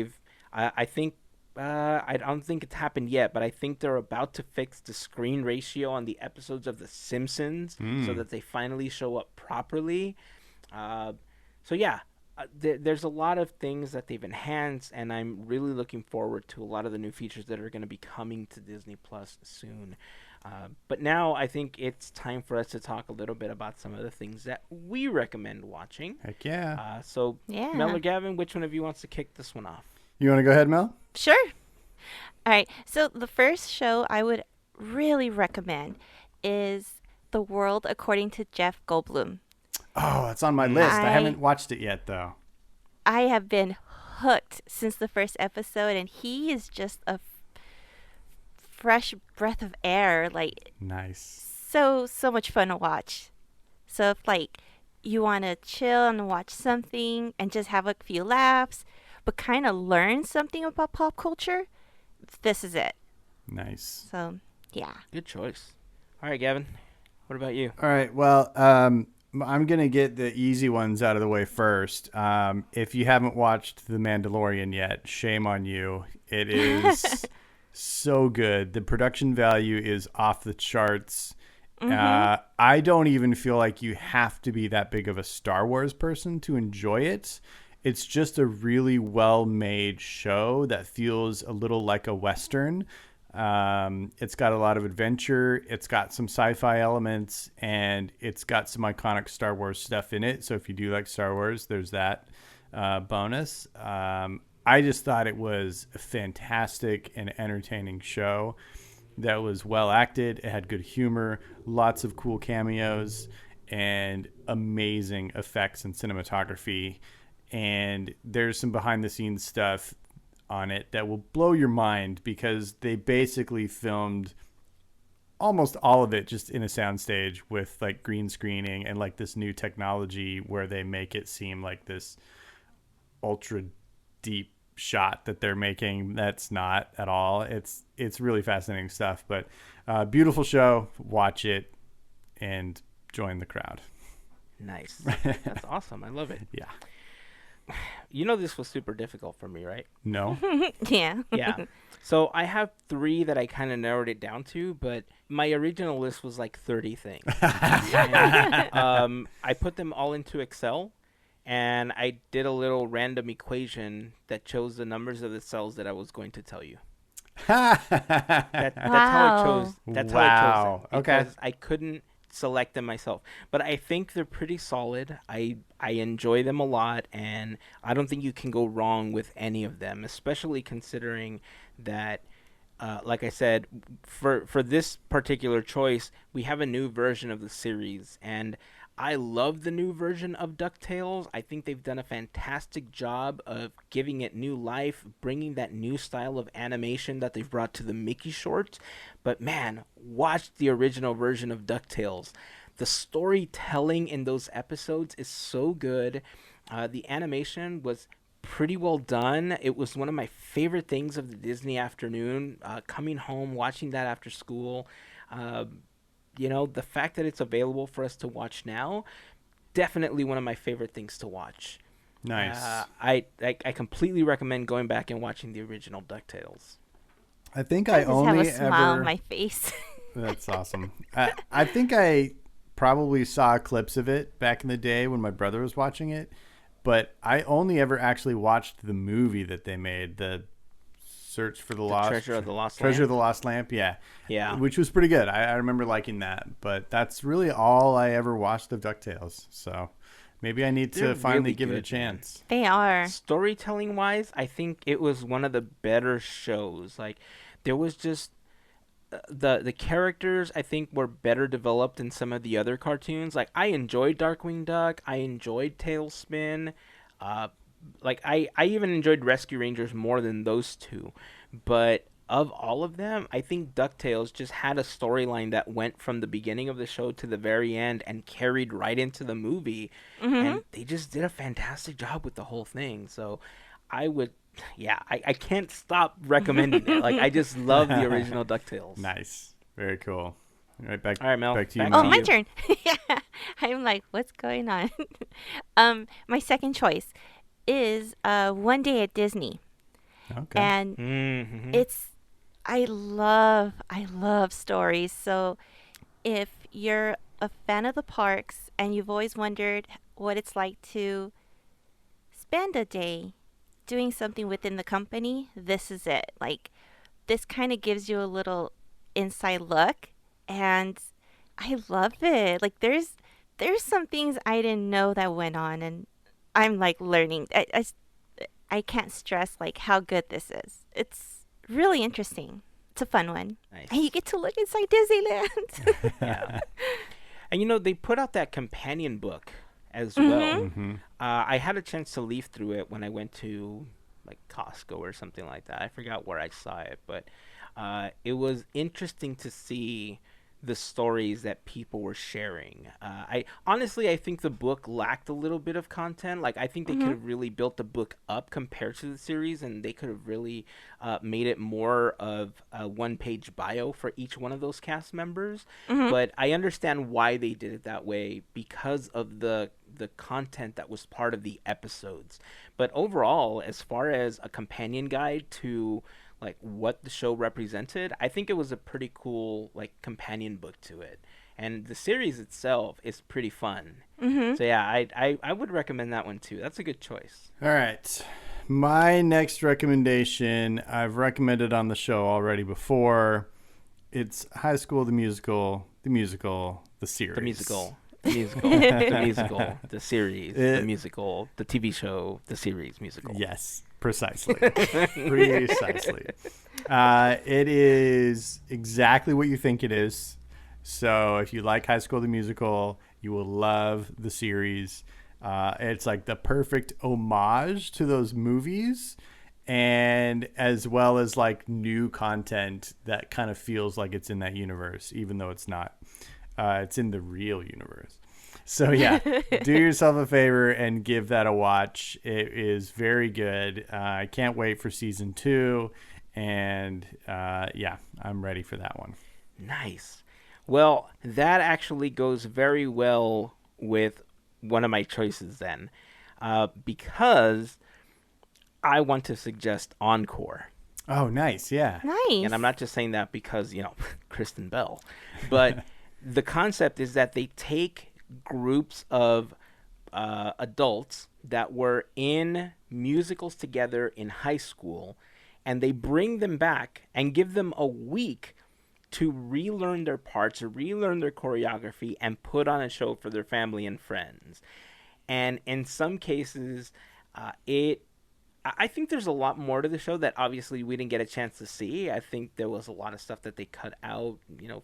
I think, I don't think it's happened yet, but I think they're about to fix the screen ratio on the episodes of The Simpsons so that they finally show up properly. So yeah, there's a lot of things that they've enhanced, and I'm really looking forward to a lot of the new features that are going to be coming to Disney Plus soon. But now I think it's time for us to talk a little bit about some of the things that we recommend watching. Heck yeah. So Mel or Gavin, which one of you wants to kick this one off? You want to go ahead, Mel? Sure. All right. So the first show I would really recommend is The World According to Jeff Goldblum. Oh, it's on my list. I haven't watched it yet, though. I have been hooked since the first episode, and he is just a fresh breath of air. Like, nice. So much fun to watch. So if like you want to chill and watch something and just have a few laughs, but kind of learn something about pop culture, this is it. Nice. So, yeah. Good choice. All right, Gavin, what about you? All right, well, I'm going to get the easy ones out of the way first. If you haven't watched The Mandalorian yet, shame on you. It is so good. The production value is off the charts. I don't even feel like you have to be that big of a Star Wars person to enjoy it. It's just a really well-made show that feels a little like a Western. It's got a lot of adventure. It's got some sci-fi elements, and it's got some iconic Star Wars stuff in it. So if you do like Star Wars, there's that bonus. I just thought it was a fantastic and entertaining show that was well acted. It had good humor, lots of cool cameos, and amazing effects and cinematography. And there's some behind the scenes stuff on it that will blow your mind, because they basically filmed almost all of it just in a soundstage with like green screening and like this new technology where they make it seem like this ultra deep shot that they're making. That's not at all. It's really fascinating stuff, but beautiful show. Watch it and join the crowd. Nice. That's awesome. I love it. Yeah. You know, this was super difficult for me, right? No. Yeah. Yeah. So I have 3 that I kind of narrowed it down to, but my original list was like 30 things. And, I put them all into Excel, and I did a little random equation that chose the numbers of the cells that I was going to tell you. That's how I chose. That's how I chose it. Because I couldn't select them myself, but I think they're pretty solid. I enjoy them a lot, and I don't think you can go wrong with any of them, especially considering that like I said, for this particular choice, we have a new version of the series, and I love the new version of Ducktales. I think they've done a fantastic job of giving it new life, bringing that new style of animation that they've brought to the Mickey shorts. But man, watch the original version of Ducktales. The storytelling in those episodes is so good. The animation was pretty well done. It was one of my favorite things of the Disney afternoon, coming home, watching that after school. the fact that it's available for us to watch now, definitely one of my favorite things to watch. Nice. I completely recommend going back and watching the original DuckTales. I think I I just only have a smile ever. on my face. That's awesome. I think I probably saw clips of it back in the day when my brother was watching it, but I only ever actually watched the movie that they made, the Search for the Lost Treasure of the Lost Treasure of Lamp. the Lost Lamp. Yeah, Yeah. which was pretty good. I remember liking that, but that's really all I ever watched of DuckTales. So maybe I need to They're finally really give it a good, man. chance. They are. Storytelling wise, I think it was one of the better shows. Like, there was just the characters, I think, were better developed than some of the other cartoons. Like, I enjoyed Darkwing Duck, I enjoyed Tailspin, like I even enjoyed Rescue Rangers more than those two. But of all of them, I think DuckTales just had a storyline that went from the beginning of the show to the very end and carried right into the movie. Mm-hmm. And they just did a fantastic job with the whole thing. So I would, yeah, I can't stop recommending it. Like, I just love the original DuckTales. Nice, very cool. Right, back. All right, Mel, Back to you. back Mel. Oh, to my you. turn. Yeah. I'm like, what's going on? My second choice is One Day at Disney. Okay. And Mm-hmm. I love stories. So if you're a fan of the parks and you've always wondered what it's like to spend a day doing something within the company, this is it. Like, this kind of gives you a little inside look, and I love it. Like, there's some things I didn't know that went on, and I'm like learning. I can't stress like how good this is. It's really interesting. It's a fun one. Nice. And you get to look inside Disneyland. Yeah. And they put out that companion book as Mhm. well. Mm-hmm. I had a chance to leaf through it when I went to like Costco or something like that. I forgot where I saw it, but it was interesting to see the stories that people were sharing. I think the book lacked a little bit of content. Like, I think they could have really built the book up compared to the series, and they could have really made it more of a one-page bio for each one of those cast members. But I understand why they did it that way because of the content that was part of the episodes. But overall, as far as a companion guide to like what the show represented, I think it was a pretty cool like companion book to it. And the series itself is pretty fun. Mhm. So yeah, I would recommend that one too. That's a good choice. All right. My next recommendation, I've recommended on the show already before. It's High School, the musical, the series. The musical, the musical, the series, the musical, the TV show, the series musical. Yes, precisely. Precisely. It is exactly what you think it is. So if you like High School the Musical, you will love the series. It's like the perfect homage to those movies, and as well as like new content that kind of feels like it's in that universe, even though it's not. It's in the real universe. So yeah, do yourself a favor and give that a watch. It is very good. I can't wait for season 2, and yeah, I'm ready for that one. Nice. Well, that actually goes very well with one of my choices then, because I want to suggest Encore. Oh, nice. Yeah. Nice. And I'm not just saying that because, Kristen Bell, but the concept is that they take groups of adults that were in musicals together in high school, and they bring them back and give them a week to relearn their parts, relearn their choreography, and put on a show for their family and friends. And in some cases, I think there's a lot more to the show that obviously we didn't get a chance to see. I think there was a lot of stuff that they cut out,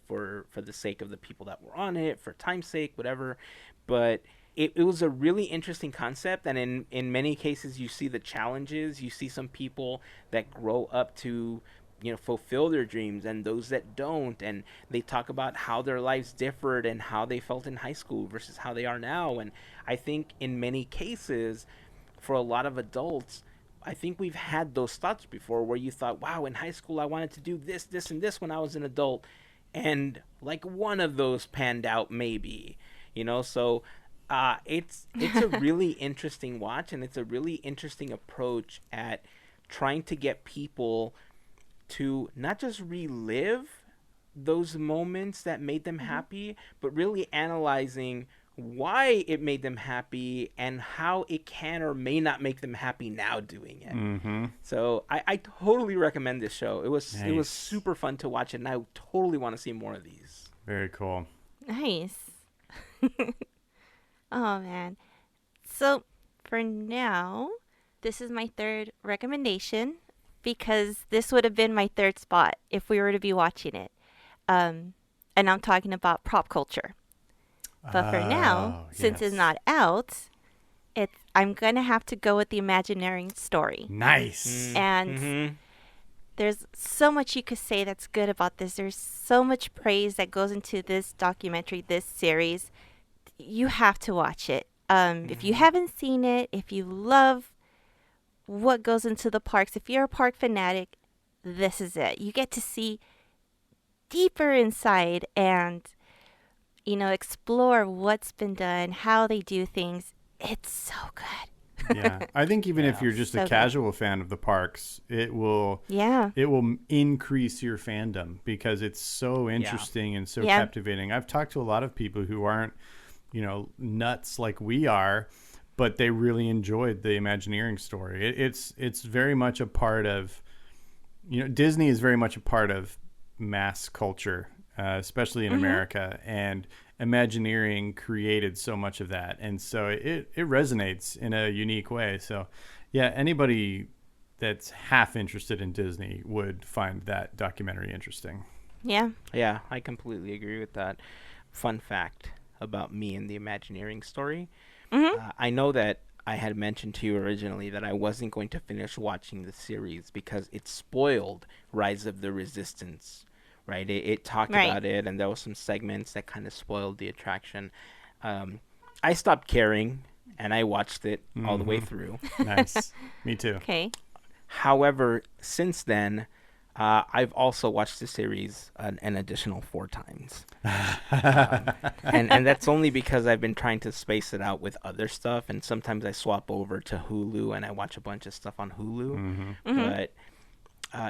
for the sake of the people that were on it, for time's sake, whatever. But it was a really interesting concept, and in many cases you see the challenges. You see some people that grow up to fulfill their dreams, and those that don't, and they talk about how their lives differed and how they felt in high school versus how they are now. And I think in many cases, for a lot of adults, I think we've had those thoughts before where you thought, wow, in high school I wanted to do this, this, and this when I was an adult. and like one of those panned out maybe, so it's a really interesting watch, and it's a really interesting approach at trying to get people to not just relive those moments that made them happy, but really analyzing why it made them happy and how it can or may not make them happy now doing it. Mm-hmm. So I totally recommend this show. It was Nice. super fun to watch, and I totally want to see more of these. Very cool. Nice. Oh, man. So, for now, this is my third recommendation because this would have been my third spot if we were to be watching it. And I'm talking about prop culture. But for now, since it's not out, I'm going to have to go with the Imagineering story. Nice. And there's so much you could say that's good about this. There's so much praise that goes into this documentary, this series. You have to watch it. If you haven't seen it, if you love what goes into the parks, if you're a park fanatic, this is it. You get to see deeper inside and, explore what's been done, how they do things. It's so good. Yeah, I think even if you're just So a good. casual fan of the parks, it will increase your fandom because it's so interesting and so captivating. I've talked to a lot of people who aren't, nuts like we are, but they really enjoyed the Imagineering story. It's very much a part of, Disney is very much a part of mass culture, especially in America, and Imagineering created so much of that, and so it resonates in a unique way. So yeah, anybody that's half interested in Disney would find that documentary interesting. Yeah. Yeah, I completely agree with that. Fun fact about me and the Imagineering story. I know that I had mentioned to you originally that I wasn't going to finish watching the series because it spoiled Rise of the Resistance, right? It talked about it, and there was some segments that kind of spoiled the attraction. I stopped caring, and I watched it all the way through. Nice. Me too. Okay. However, since then, I've also watched the series an additional 4 times. And that's only because I've been trying to space it out with other stuff, and sometimes I swap over to Hulu and I watch a bunch of stuff on Hulu. But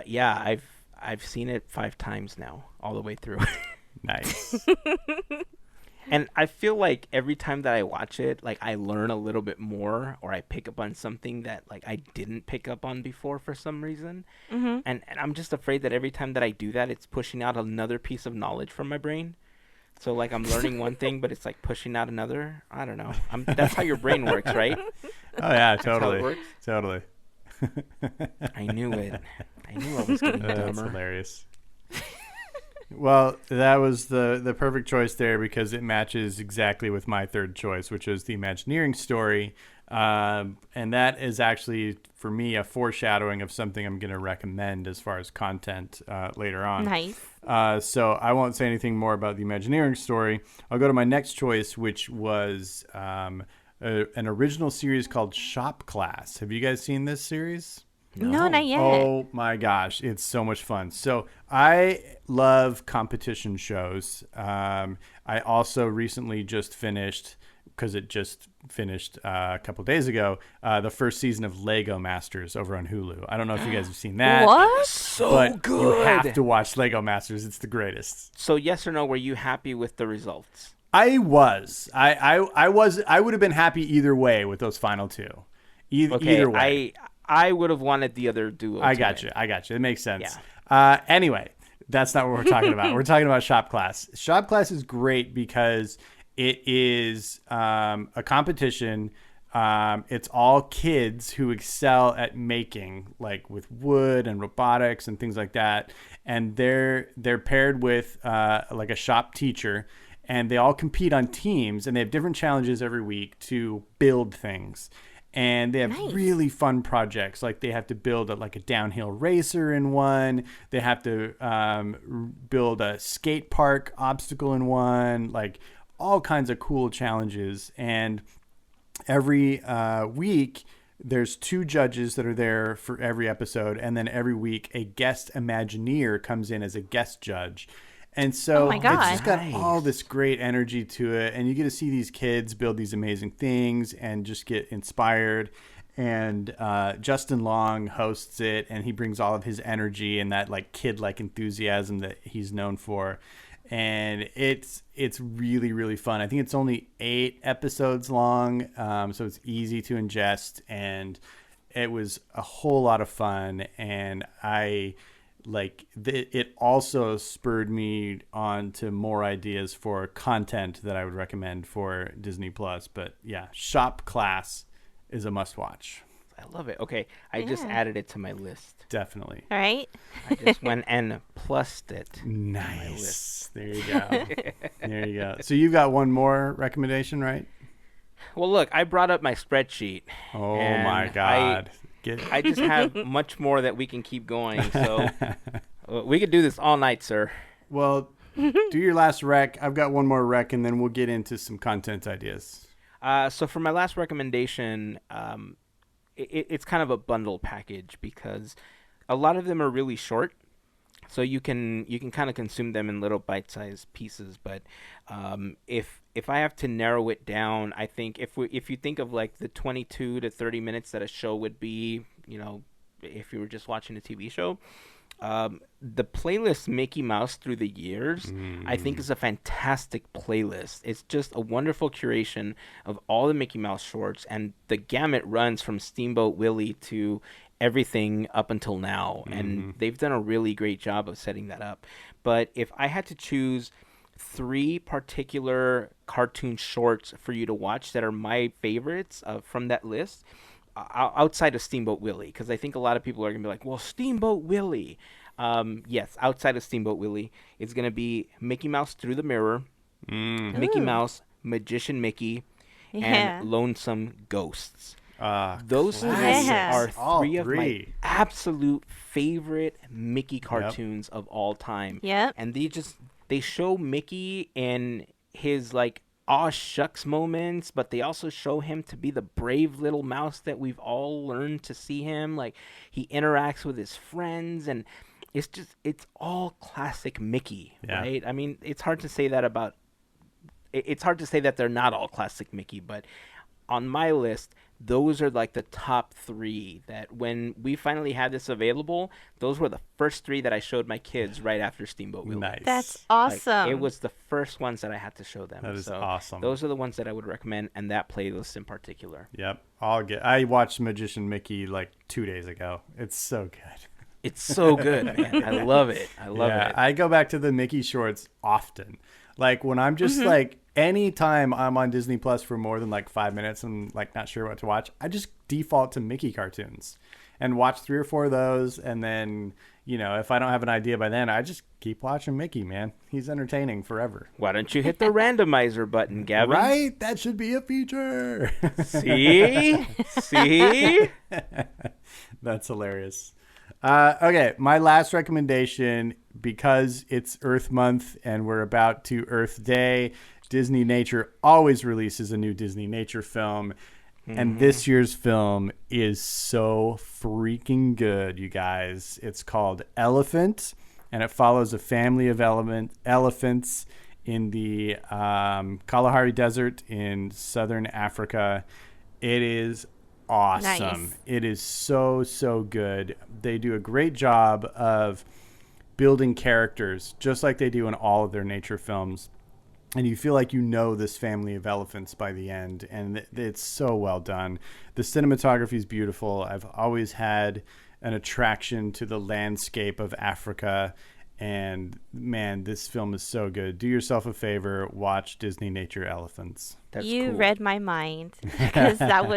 yeah, I've seen it 5 times now, all the way through. Nice. And I feel like every time that I watch it, like I learn a little bit more, or I pick up on something that like I didn't pick up on before for some reason. And I'm just afraid that every time that I do that, it's pushing out another piece of knowledge from my brain. So like I'm learning one thing, but it's like pushing out another. I don't know. That's how your brain works, right? Oh yeah, That's how totally. it works. Totally. I knew it. I knew I was getting That's dumber. hilarious. Well, that was the perfect choice there because it matches exactly with my third choice, which is the Imagineering story. And that is actually, for me, a foreshadowing of something I'm going to recommend as far as content later on. Nice. So I won't say anything more about the Imagineering story. I'll go to my next choice, which was an original series called Shop Class. Have you guys seen this series? No, not yet. Oh my gosh, it's so much fun. So I love competition shows. I also recently just finished, because it just finished a couple days ago, the first season of Lego Masters over on Hulu. I don't know if you guys have seen that. What? So But good. you have to watch Lego Masters. It's the greatest. So yes or no, were you happy with the results? I was. I would have been happy either way with those final 2. Either way. I would have wanted the other duo. I to got win. you. I got you. It makes sense. Yeah. Anyway, that's not what we're talking about. We're talking about Shop Class. Shop Class is great because it is a competition. It's all kids who excel at making, like with wood and robotics and things like that. And they're paired with like a shop teacher, and they all compete on teams, and they have different challenges every week to build things. And they have really fun projects. Like they have to build a downhill racer in one. They have to build a skate park obstacle in one. Like all kinds of cool challenges. And every week, there's 2 judges that are there for every episode. And then every week, a guest Imagineer comes in as a guest judge. And so Oh my it's God. just got Nice. all this great energy to it. And you get to see these kids build these amazing things and just get inspired. And Justin Long hosts it, and he brings all of his energy and that like kid-like enthusiasm that he's known for. And it's really, really fun. I think it's only 8 episodes long, so it's easy to ingest. And it was a whole lot of fun. And it also spurred me on to more ideas for content that I would recommend for Disney Plus. But yeah, Shop Class is a must watch. I love it. Okay, I just added it to my list. Definitely. All right. I just went and plussed it. Nice. There you go. There you go. So you've got one more recommendation, right? Well, look, I brought up my spreadsheet. Oh and my God. I just have much more that we can keep going. So we could do this all night, sir. Well, do your last rec. I've got one more rec, and then we'll get into some content ideas. So for my last recommendation, it's kind of a bundle package because a lot of them are really short, so you can kind of consume them in little bite-sized pieces. But if I have to narrow it down, I think if you think of like the 22 to 30 minutes that a show would be, if you were just watching a TV show. The playlist Mickey Mouse Through the Years, I think, is a fantastic playlist. It's just a wonderful curation of all the Mickey Mouse shorts, and the gamut runs from Steamboat Willie to everything up until now, and they've done a really great job of setting that up. But if I had to choose 3 particular cartoon shorts for you to watch that are my favorites from that list, outside of Steamboat Willie, because I think a lot of people are going to be like, well, Steamboat Willie. Yes, outside of Steamboat Willie, it's going to be Mickey Mouse Through the Mirror, Mickey Ooh. Mouse, Magician Mickey, Yeah. and Lonesome Ghosts. Those are All 3 of my three. absolute favorite Mickey cartoons of all time. Yep. And they show Mickey in his like aw shucks moments, but they also show him to be the brave little mouse that we've all learned to see him. Like, he interacts with his friends, and it's all classic Mickey, right? I mean, it's hard to say that they're not all classic Mickey, but on my list, those are like the top 3 that when we finally had this available, those were the first 3 that I showed my kids right after Steamboat Willie. Nice. That's Like, awesome. it was the first ones that I had to show them. That is So awesome. Those are the ones that I would recommend, and that playlist in particular. Yep. I watched Magician Mickey like 2 days ago. It's so good. It's so good, man. I love it. I love it. I go back to the Mickey shorts often. Like when I'm just like, anytime I'm on Disney Plus for more than like 5 minutes and like not sure what to watch, I just default to Mickey cartoons and watch 3 or 4 of those. And then, if I don't have an idea by then, I just keep watching Mickey, man. He's entertaining forever. Why don't you hit the randomizer button, Gavin? Right? That should be a feature. See? See? That's hilarious. Okay, my last recommendation, because it's Earth Month and we're about to Earth Day, Disney Nature always releases a new Disney Nature film. And this year's film is so freaking good, you guys. It's called Elephant, and it follows a family of elephants in the Kalahari Desert in southern Africa. It is awesome. Nice. It is so, so good. They do a great job of building characters, just like they do in all of their nature films. And you feel like this family of elephants by the end. And it's so well done. The cinematography is beautiful. I've always had an attraction to the landscape of Africa. And, man, this film is so good. Do yourself a favor. Watch Disney Nature Elephants. That's You cool. read my mind because that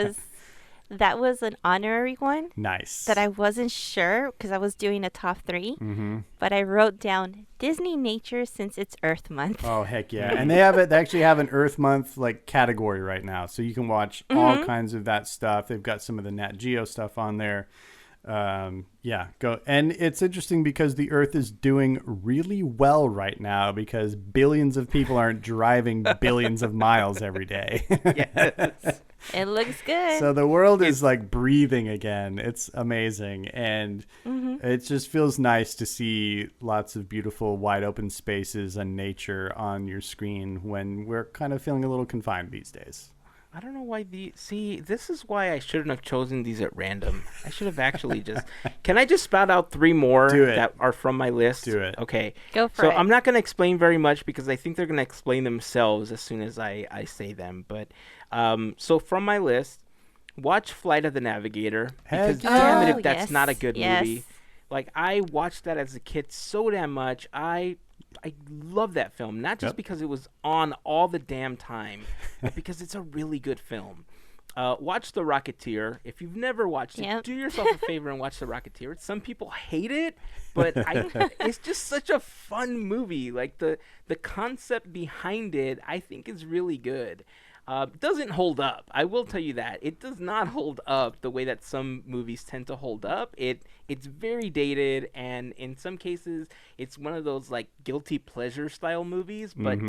was an honorary one Nice. that I wasn't sure because I was doing a top 3, Mm-hmm. but I wrote down Disney Nature since it's Earth Month. Oh, heck yeah. And they actually have an Earth Month like category right now. So you can watch all kinds of that stuff. They've got some of the Nat Geo stuff on there. Go. And it's interesting because the Earth is doing really well right now because billions of people aren't driving billions of miles every day. Yes. It looks good. So the world is like breathing again. It's amazing. And it just feels nice to see lots of beautiful wide open spaces and nature on your screen when we're kind of feeling a little confined these days. I don't know why this is why I shouldn't have chosen these at random. I should have actually just. Can I just spout out 3 more that are from my list? Do it. Okay. Go for it. So I'm not going to explain very much because I think they're going to explain themselves as soon as I say them. But so from my list, watch Flight of the Navigator because damn it if that's not a good movie. Like I watched that as a kid so damn much. I love that film, not just because it was on all the damn time, but because it's a really good film. Watch The Rocketeer. If you've never watched it, do yourself a favor and watch The Rocketeer. Some people hate it, but it's just such a fun movie. Like the concept behind it, I think is really good. Doesn't hold up. I will tell you that. It does not hold up the way that some movies tend to hold up. It's very dated, and in some cases, it's one of those like guilty pleasure style movies, but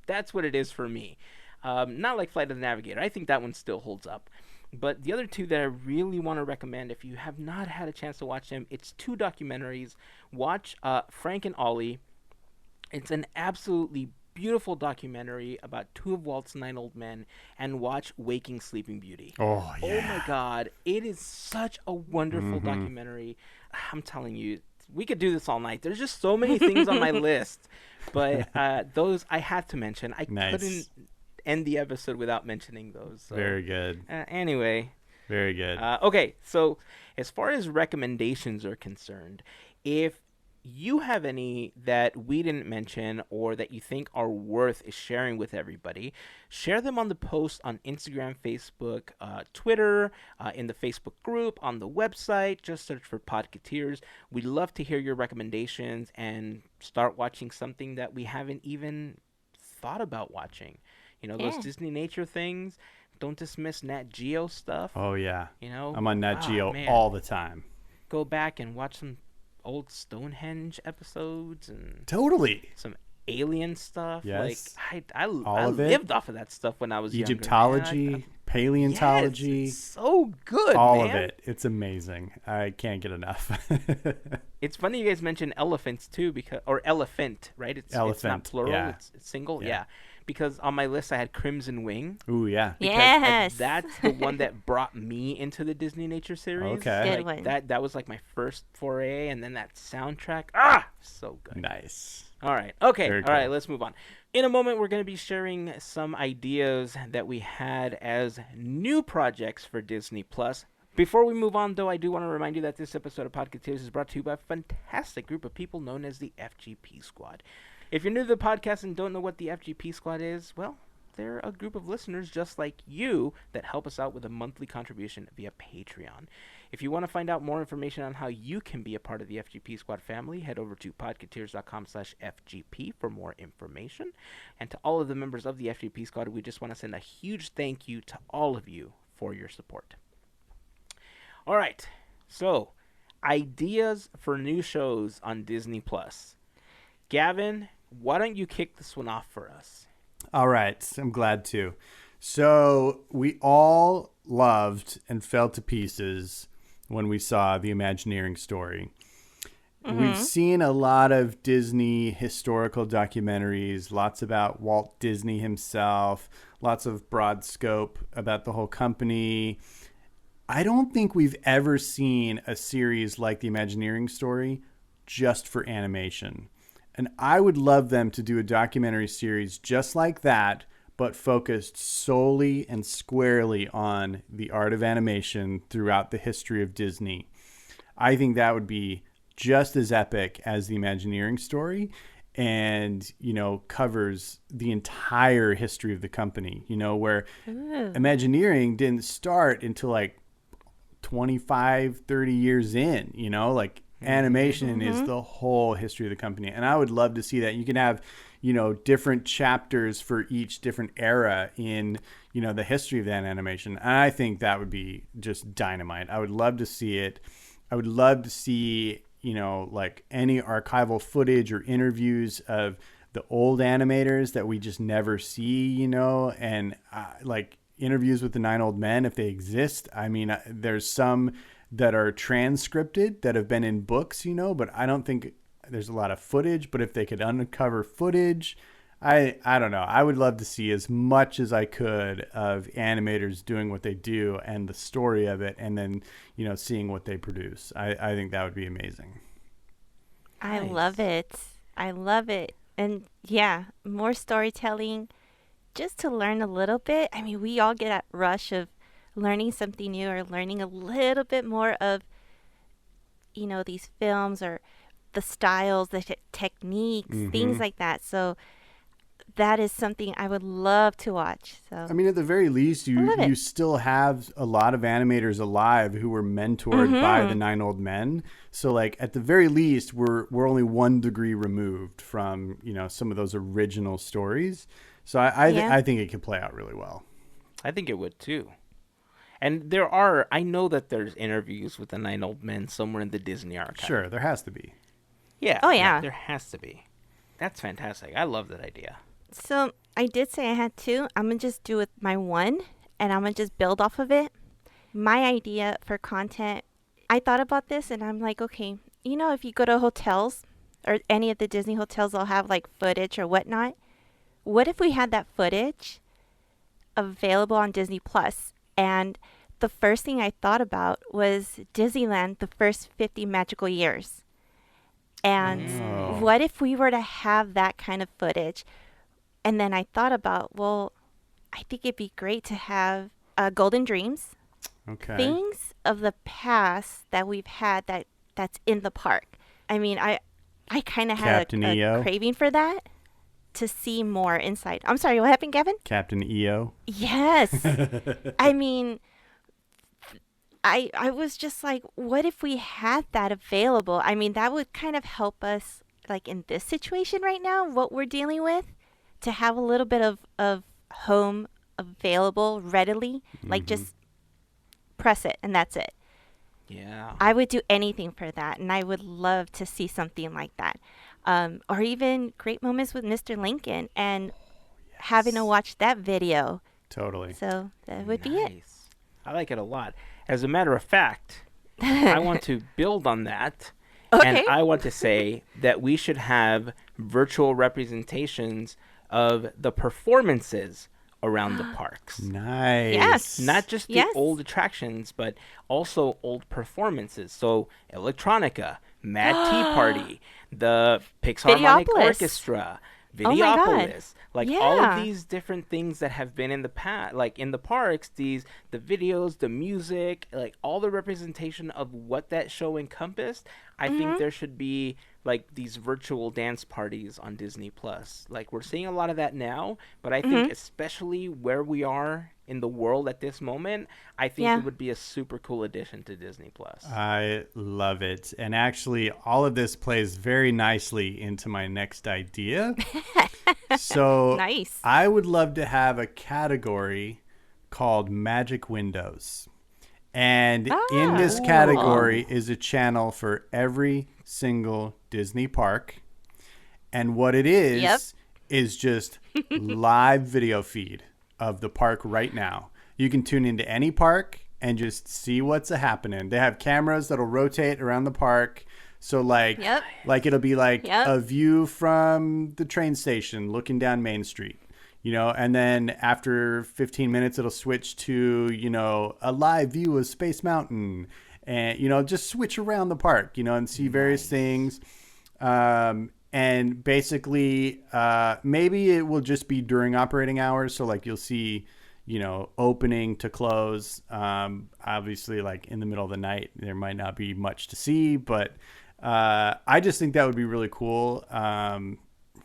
that's what it is for me. Not like Flight of the Navigator. I think that one still holds up. But the other 2 that I really want to recommend, if you have not had a chance to watch them, it's 2 documentaries. Watch Frank and Ollie. It's an absolutely beautiful documentary about 2 of Walt's 9 old men, and watch Waking Sleeping Beauty. Oh, yeah. Oh, my God. It is such a wonderful documentary. I'm telling you, we could do this all night. There's just so many things on my list. But those I had to mention. I couldn't end the episode without mentioning those. So. Very good. Anyway. Very good. Okay, so as far as recommendations are concerned, if you have any that we didn't mention or that you think are worth sharing with everybody, share them on the post on Instagram, Facebook, Twitter, in the Facebook group, on the website. Just search for Podketeers. We'd love to hear your recommendations and start watching something that we haven't even thought about watching. You know, those Disney nature things. Don't dismiss Nat Geo stuff. Oh, yeah. You know, I'm on Nat Geo all the time. Go back and watch some old Stonehenge episodes and some alien stuff. Yes. Like I lived off of that stuff when I was Egyptology, younger. paleontology. Yes, it's so good. All of it. It's amazing. I can't get enough. It's funny you guys mentioned elephants too, or elephant, right? It's not plural. Yeah. It's single. Yeah. Because on my list I had Crimson Wing. Ooh, yeah. Yes. That's the one that brought me into the Disney Nature series. Okay. Good one. That was like my first foray, and then that soundtrack. So good. Nice. All right. Okay. Very All right. cool. Let's move on. In a moment, we're going to be sharing some ideas that we had as new projects for Disney Plus. Before we move on, though, I do want to remind you that this episode of Podketeers is brought to you by a fantastic group of people known as the FGP Squad. If you're new to the podcast and don't know what the FGP Squad is, well, they're a group of listeners just like you that help us out with a monthly contribution via Patreon. If you want to find out more information on how you can be a part of the FGP Squad family, head over to podketeers.com/FGP for more information. And to all of the members of the FGP Squad, we just want to send a huge thank you to all of you for your support. All right, so ideas for new shows on Disney Plus. Gavin, why don't you kick this one off for us? All right, I'm glad to. So we all loved and fell to pieces when we saw the Imagineering story. We've seen a lot of Disney historical documentaries, lots about Walt Disney himself, lots of broad scope about the whole company. I don't think we've ever seen a series like the Imagineering story just for animation. And I would love them to do a documentary series just like that, but focused solely and squarely on the art of animation throughout the history of Disney. I think that would be just as epic as the Imagineering story and, you know, covers the entire history of the company, you know, where Imagineering didn't start until like 25, 30 years in, you know, like animation is the whole history of the company. And I would love to see that. You can have, you know, different chapters for each different era in, you know, the history of that animation. And I think that would be just dynamite. I would love to see it. I would love to see, you know, like any archival footage or interviews of the old animators that we just never see, you know, and like interviews with the 9 Old Men, if they exist. I mean, there's some that are transcripted that have been in books, but I don't think there's a lot of footage. But if they could uncover footage, I don't know. I would love to see as much as I could of animators doing what they do and the story of it, and then, seeing what they produce. I think that would be amazing. I Nice. love it. I love it. And yeah, more storytelling just to learn a little bit. I mean, we all get that rush of learning something new or learning a little bit more of, these films or the styles, the techniques, things like that. So that is something I would love to watch. So I mean, at the very least, love it. you still have a lot of animators alive who were mentored by the 9 Old Men. So, like, at the very least, we're only 1 degree removed from some of those original stories. So I think it could play out really well. I think it would too. And I know that there's interviews with the 9 Old Men somewhere in the Disney archive. Sure, there has to be. Yeah. Oh, yeah. There has to be. That's fantastic. I love that idea. So I did say I had 2. I'm going to just do with my 1 and I'm going to just build off of it. My idea for content, I thought about this and I'm like, okay, if you go to hotels or any of the Disney hotels, they'll have like footage or whatnot. What if we had that footage available on Disney Plus? And the first thing I thought about was Disneyland, the first 50 magical years. And Oh. what if we were to have that kind of footage? And then I thought about, well, I think it'd be great to have Golden Dreams, Okay. things of the past that we've had that's in the park. I mean, I kind of had Captain a EO. craving for that, to see more inside. I'm sorry, what happened, Gavin? Captain EO. Yes. I mean, I was just like, what if we had that available? I mean, that would kind of help us, like, in this situation right now, what we're dealing with, to have a little bit of home available readily. Like, just press it, and that's it. Yeah. I would do anything for that, and I would love to see something like that. Or even great moments with Mr. Lincoln and having to watch that video. Totally. So that would be it. Nice. I like it a lot. As a matter of fact, I want to build on that. Okay. And I want to say that we should have virtual representations of the performances around the parks. Nice. Yes. Not just the Yes. old attractions, but also old performances. So Electronica, Mad Tea Party, the Pixarmonic Videopolis. Orchestra, Oh my God. Videopolis, like all Yeah. of these different things that have been in the past, like in the parks, the videos, the music, like all the representation of what that show encompassed. I think there should be like these virtual dance parties on Disney Plus. Like we're seeing a lot of that now, but I think especially where we are in the world at this moment, I think Yeah. it would be a super cool addition to Disney Plus. I love it. And actually, all of this plays very nicely into my next idea. So Nice. I would love to have a category called Magic Windows. And in this Ah. category is a channel for every single Disney park. And what it is Yep. is just live video feed of the park right now. You can tune into any park and just see what's happening. They have cameras that'll rotate around the park. So like Yep. it'll be like Yep. a view from the train station looking down Main Street. And then after 15 minutes, it'll switch to, a live view of Space Mountain and, just switch around the park, and see various things. And basically, maybe it will just be during operating hours. So like you'll see, opening to close. Obviously, like in the middle of the night, there might not be much to see, but I just think that would be really cool.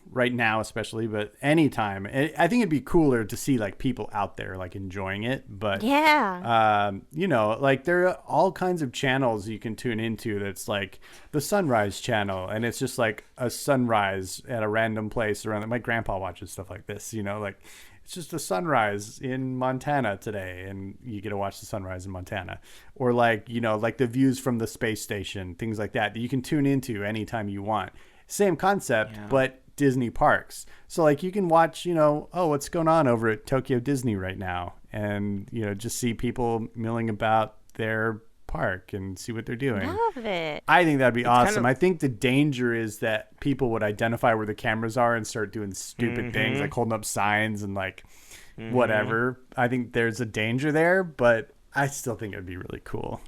Right now especially, but anytime. I think it'd be cooler to see like people out there like enjoying it, but Yeah. like there are all kinds of channels you can tune into that's like the Sunrise channel, and it's just like a sunrise at a random place around. My grandpa watches stuff like this, like it's just a sunrise in Montana today, and you get to watch the sunrise in Montana. Or like like the views from the space station, things like that you can tune into anytime you want. Same concept, Yeah. but Disney parks. So like you can watch, what's going on over at Tokyo Disney right now. and just see people milling about their park and see what they're doing. Love it. I think that'd be awesome. kind of- I think the danger is that people would identify where the cameras are and start doing stupid things like holding up signs and like whatever. I think there's a danger there, but I still think it'd be really cool.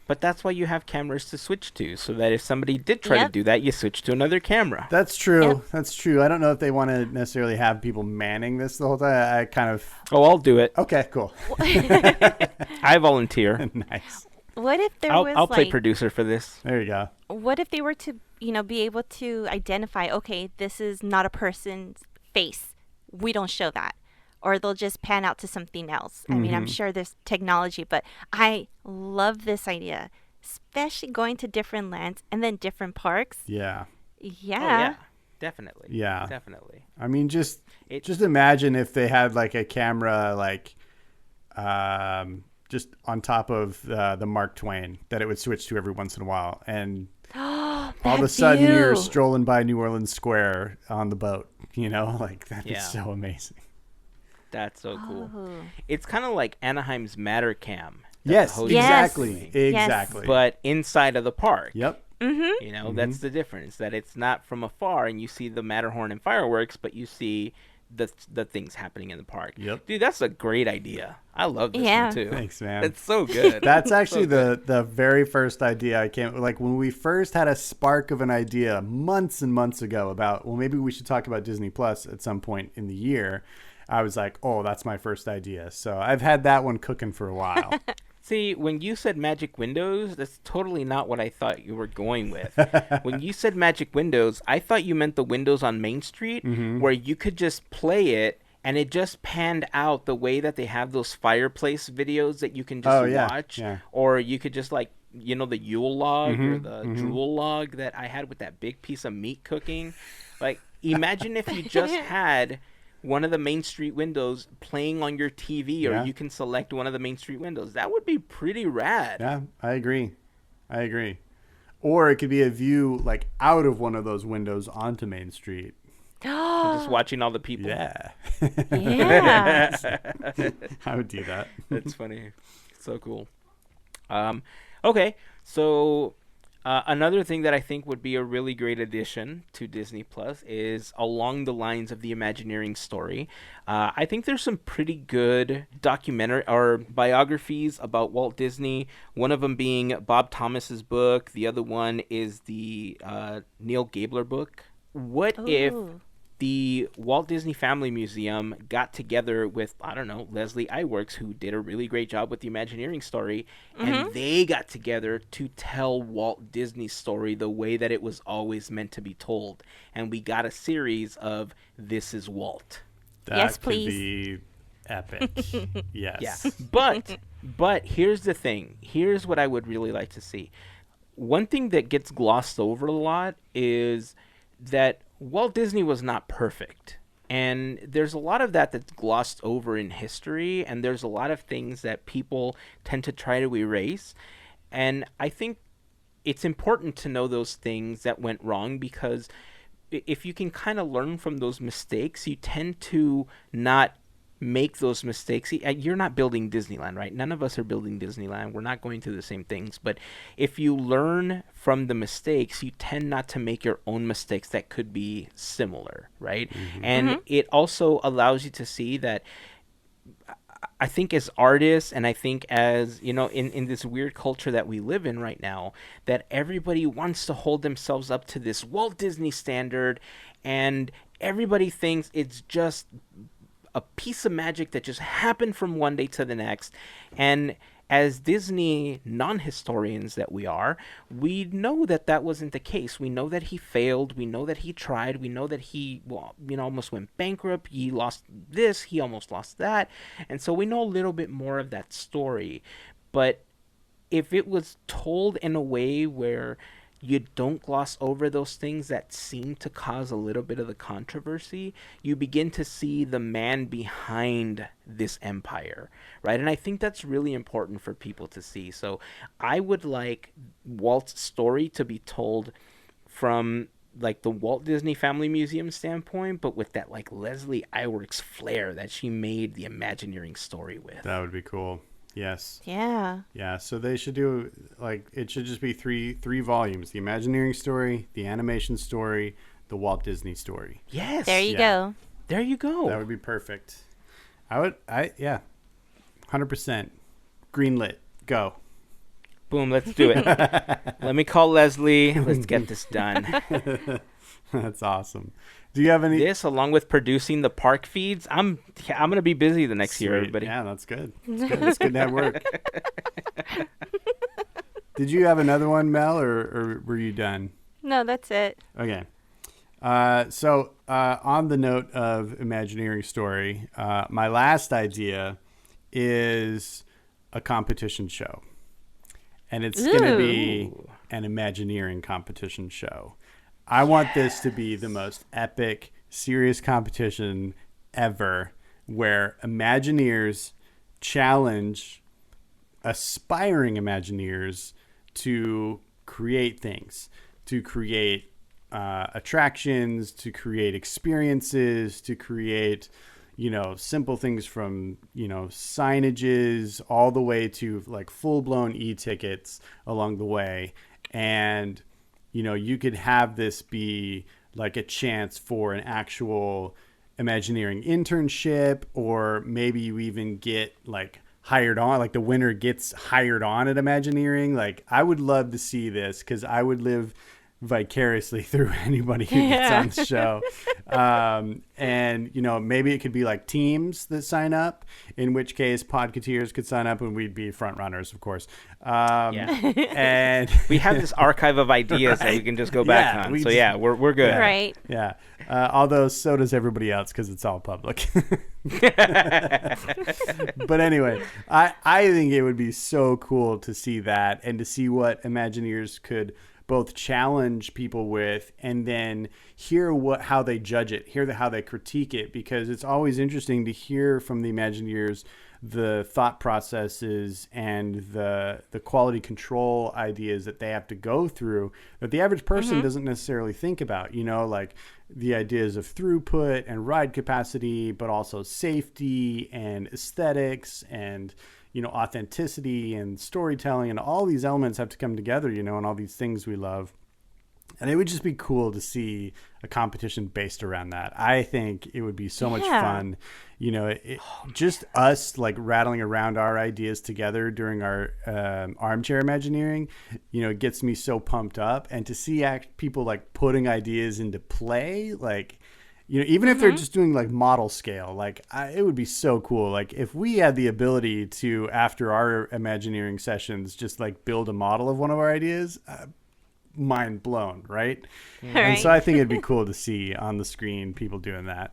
But that's why you have cameras to switch to, so that if somebody did try to do that, you switch to another camera. That's true. Yep. That's true. I don't know if they want to necessarily have people manning this the whole time. I kind of... Oh, I'll do it. Okay, cool. I volunteer. Nice. What if there was I'll play like, producer for this. There you go. what if they were to, be able to identify, okay, this is not a person's face. We don't show that. Or they'll just pan out to something else. I mean, I'm sure there's technology, but I love this idea, especially going to different lands and then different parks. Yeah. Yeah. Oh, yeah. Definitely. Yeah. Definitely. I mean, just imagine if they had like a camera like just on top of the Mark Twain that it would switch to every once in a while. And all of a sudden you're strolling by New Orleans Square on the boat, like that'd be so amazing. That's so cool. It's kind of like Anaheim's Matter Cam. Yes, Host exactly. Yes. Exactly. But inside of the park. Yep. That's the difference. That it's not from afar and you see the Matterhorn and fireworks, but you see the things happening in the park. Yep. Dude, that's a great idea. I love this one too. Thanks, man. It's so good. That's actually the very first idea I came, like when we first had a spark of an idea months and months ago about, well, maybe we should talk about Disney Plus at some point in the year. I was like, oh, that's my first idea. So I've had that one cooking for a while. See, when you said Magic Windows, that's totally not what I thought you were going with. When you said Magic Windows, I thought you meant the windows on Main Street where you could just play it and it just panned out the way that they have those fireplace videos that you can just watch. Yeah. Or you could just like, the Yule log or the Drool log that I had with that big piece of meat cooking. Like, imagine if you just had one of the Main Street windows playing on your TV, or you can select one of the Main Street windows. That would be pretty rad. Yeah, I agree. Or it could be a view like out of one of those windows onto Main Street. Just watching all the people. Yeah. Yeah. I would do that. That's funny. So cool. Okay, so another thing that I think would be a really great addition to Disney Plus is along the lines of the Imagineering story. I think there's some pretty good documentary or biographies about Walt Disney. One of them being Bob Thomas's book. The other one is the Neil Gabler book. What if the Walt Disney Family Museum got together with, I don't know, Leslie Iwerks, who did a really great job with the Imagineering story, and they got together to tell Walt Disney's story the way that it was always meant to be told. And we got a series of This is Walt. That Yes, could please. be epic. Yes. Yeah. But here's the thing. Here's what I would really like to see. One thing that gets glossed over a lot is that Walt Disney was not perfect. And there's a lot of that that's glossed over in history, and there's a lot of things that people tend to try to erase. And I think it's important to know those things that went wrong, because if you can kind of learn from those mistakes, you tend to not make those mistakes. You're not building Disneyland, right? None of us are building Disneyland. We're not going through the same things. But if you learn from the mistakes, you tend not to make your own mistakes that could be similar, right? And it also allows you to see that, I think as artists, and I think as, in this weird culture that we live in right now, that everybody wants to hold themselves up to this Walt Disney standard, and everybody thinks it's just a piece of magic that just happened from one day to the next. And as Disney non-historians that we are, we know that that wasn't the case. We know that he failed. We know that he tried. We know that he, almost went bankrupt. He lost this. He almost lost that. And so we know a little bit more of that story. But if it was told in a way where you don't gloss over those things that seem to cause a little bit of the controversy, you begin to see the man behind this empire, right? And I think that's really important for people to see. So I would like Walt's story to be told from like the Walt Disney Family Museum standpoint, but with that like Leslie Iwerks flair that she made the Imagineering story with. That would be cool. Yes. Yeah. Yeah. So they should do like it should just be three volumes: the Imagineering story, the animation story, the Walt Disney story. Yes. There you go. There you go. That would be perfect. Yeah, 100% greenlit. Go. Boom, let's do it. Let me call Leslie. Let's get this done. That's awesome. Do you have any? This, along with producing the park feeds, I'm gonna be busy the next year, everybody. Yeah, that's good. It's good to have work. Did you have another one, Mel, or were you done? No, that's it. Okay. So on the note of Imagineering story, my last idea is a competition show. And it's going to be an Imagineering competition show. I want this to be the most epic, serious competition ever, where Imagineers challenge aspiring Imagineers to create things, to create attractions, to create experiences, to create, simple things from, signages all the way to like full-blown e-tickets along the way. And, you could have this be like a chance for an actual Imagineering internship, or maybe you even get like hired on, like the winner gets hired on at Imagineering. Like I would love to see this because I would live vicariously through anybody who gets on the show. And maybe it could be like teams that sign up, in which case Podketeers could sign up and we'd be front runners, of course. And we have this archive of ideas that we can just go back on. So we're good. Right. Yeah. Although so does everybody else because it's all public. But anyway, I think it would be so cool to see that and to see what Imagineers could both challenge people with and then hear how they judge it, hear how they critique it, because it's always interesting to hear from the Imagineers the thought processes and the quality control ideas that they have to go through that the average person doesn't necessarily think about, like the ideas of throughput and ride capacity, but also safety and aesthetics and authenticity and storytelling, and all these elements have to come together, and all these things we love. And it would just be cool to see a competition based around that. I think it would be so much fun. Just us like rattling around our ideas together during our armchair Imagineering, it gets me so pumped up. And to see people like putting ideas into play, like, even if they're just doing like model scale, like it would be so cool. Like if we had the ability to, after our Imagineering sessions, just like build a model of one of our ideas, mind blown, right? And so I think it'd be cool to see on the screen people doing that.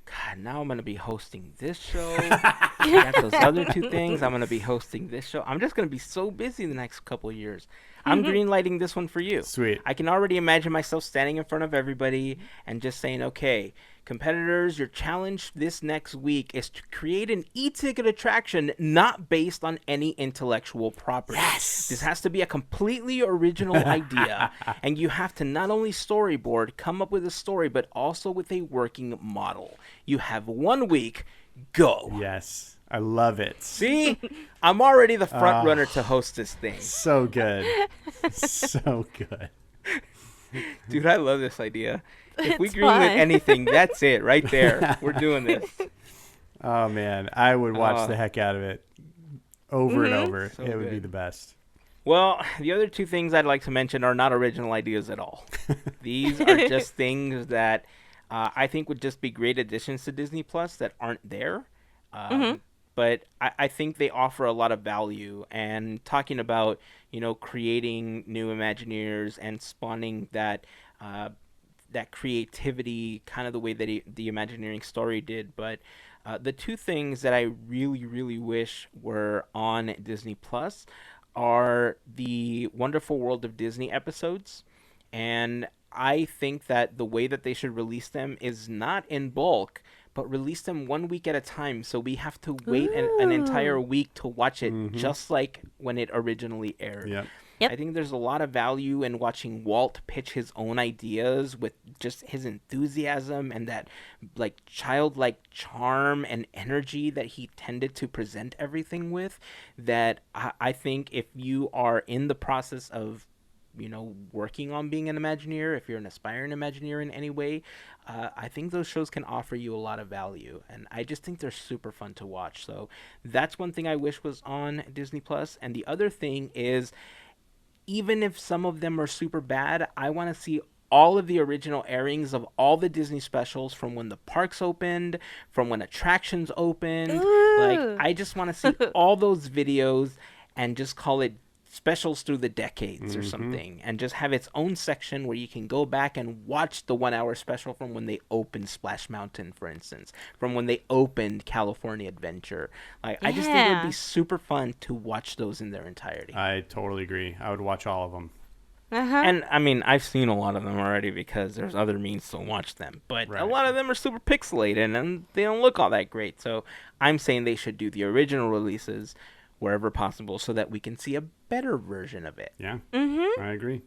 God, now I'm going to be hosting this show. I got those other two things. I'm going to be hosting this show. I'm just going to be so busy the next couple of years. I'm greenlighting this one for you. Sweet. I can already imagine myself standing in front of everybody and just saying, okay, competitors, your challenge this next week is to create an e-ticket attraction not based on any intellectual property. Yes! This has to be a completely original idea, and you have to not only storyboard, come up with a story, but also with a working model. You have 1 week. Go. Yes. I love it. See? I'm already the front runner to host this thing. So good. So good. Dude, I love this idea. If we greenlit anything, that's it right there. We're doing this. Oh, man. I would watch the heck out of it over and over. So it would good. be the best. Well, the other two things I'd like to mention are not original ideas at all. These are just things that I think would just be great additions to Disney Plus that aren't there. But I think they offer a lot of value. And talking about, creating new Imagineers and spawning that that creativity, kind of the way that the Imagineering story did. But the two things that I really, really wish were on Disney Plus are the Wonderful World of Disney episodes. And I think that the way that they should release them is not in bulk, but release them 1 week at a time, so we have to wait an entire week to watch it, just like when it originally aired. Yep. Yep. I think there's a lot of value in watching Walt pitch his own ideas with just his enthusiasm and that like childlike charm and energy that he tended to present everything with, that I think if you are in the process of working on being an Imagineer, if you're an aspiring Imagineer in any way, I think those shows can offer you a lot of value, and I just think they're super fun to watch. So that's one thing I wish was on Disney Plus. And the other thing is, even if some of them are super bad, I want to see all of the original airings of all the Disney specials from when the parks opened, from when attractions opened. Ooh. Like, I just want to see all those videos and just call it specials through the decades or something, and just have its own section where you can go back and watch the 1 hour special from when they opened Splash Mountain, for instance, from when they opened California Adventure. Like, I just think it would be super fun to watch those in their entirety. I totally agree. I would watch all of them. And I mean, I've seen a lot of them already because there's other means to watch them, but a lot of them are super pixelated and they don't look all that great. So I'm saying they should do the original releases wherever possible so that we can see a better version of it. Yeah, I agree.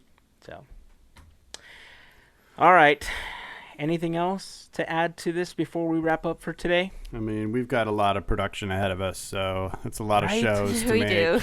So, all right. Anything else to add to this before we wrap up for today? I mean, we've got a lot of production ahead of us, so it's a lot of shows to We make. do.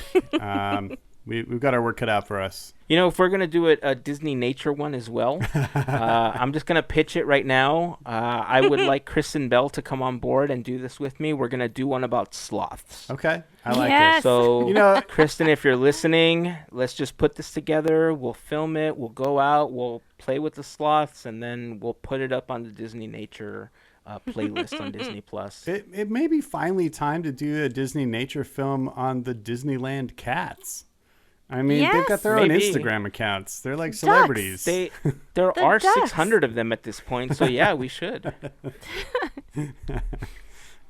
We've got our work cut out for us. If we're going to do a Disney nature one as well, I'm just going to pitch it right now. I would like Kristen Bell to come on board and do this with me. We're going to do one about sloths. Okay, I like Yes. it. So, Kristen, if you're listening, let's just put this together. We'll film it. We'll go out. We'll play with the sloths, and then we'll put it up on the Disney nature playlist on Disney Plus. It may be finally time to do a Disney nature film on the Disneyland cats. I mean, they've got their own Instagram accounts. They're like celebrities. There are 600 of them at this point, so yeah, we should.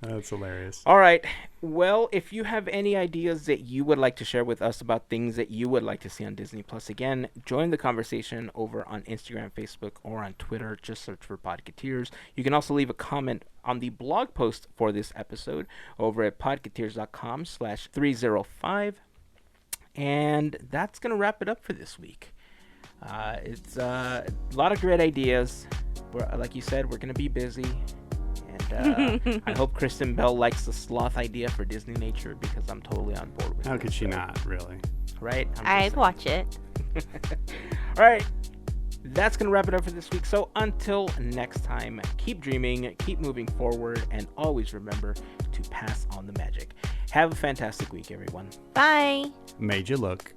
That's hilarious. All right. Well, if you have any ideas that you would like to share with us about things that you would like to see on Disney Plus, again, join the conversation over on Instagram, Facebook, or on Twitter. Just search for Podketeers. You can also leave a comment on the blog post for this episode over at podketeers.com/305. And that's going to wrap it up for this week. It's a lot of great ideas. Like you said, we're going to be busy. And I hope Kristen Bell likes the sloth idea for Disney Nature because I'm totally on board with it. How could she not, really? Right? I'd watch it. All right. That's going to wrap it up for this week. So until next time, keep dreaming, keep moving forward, and always remember to pass on the magic. Have a fantastic week, everyone. Bye. Made you look.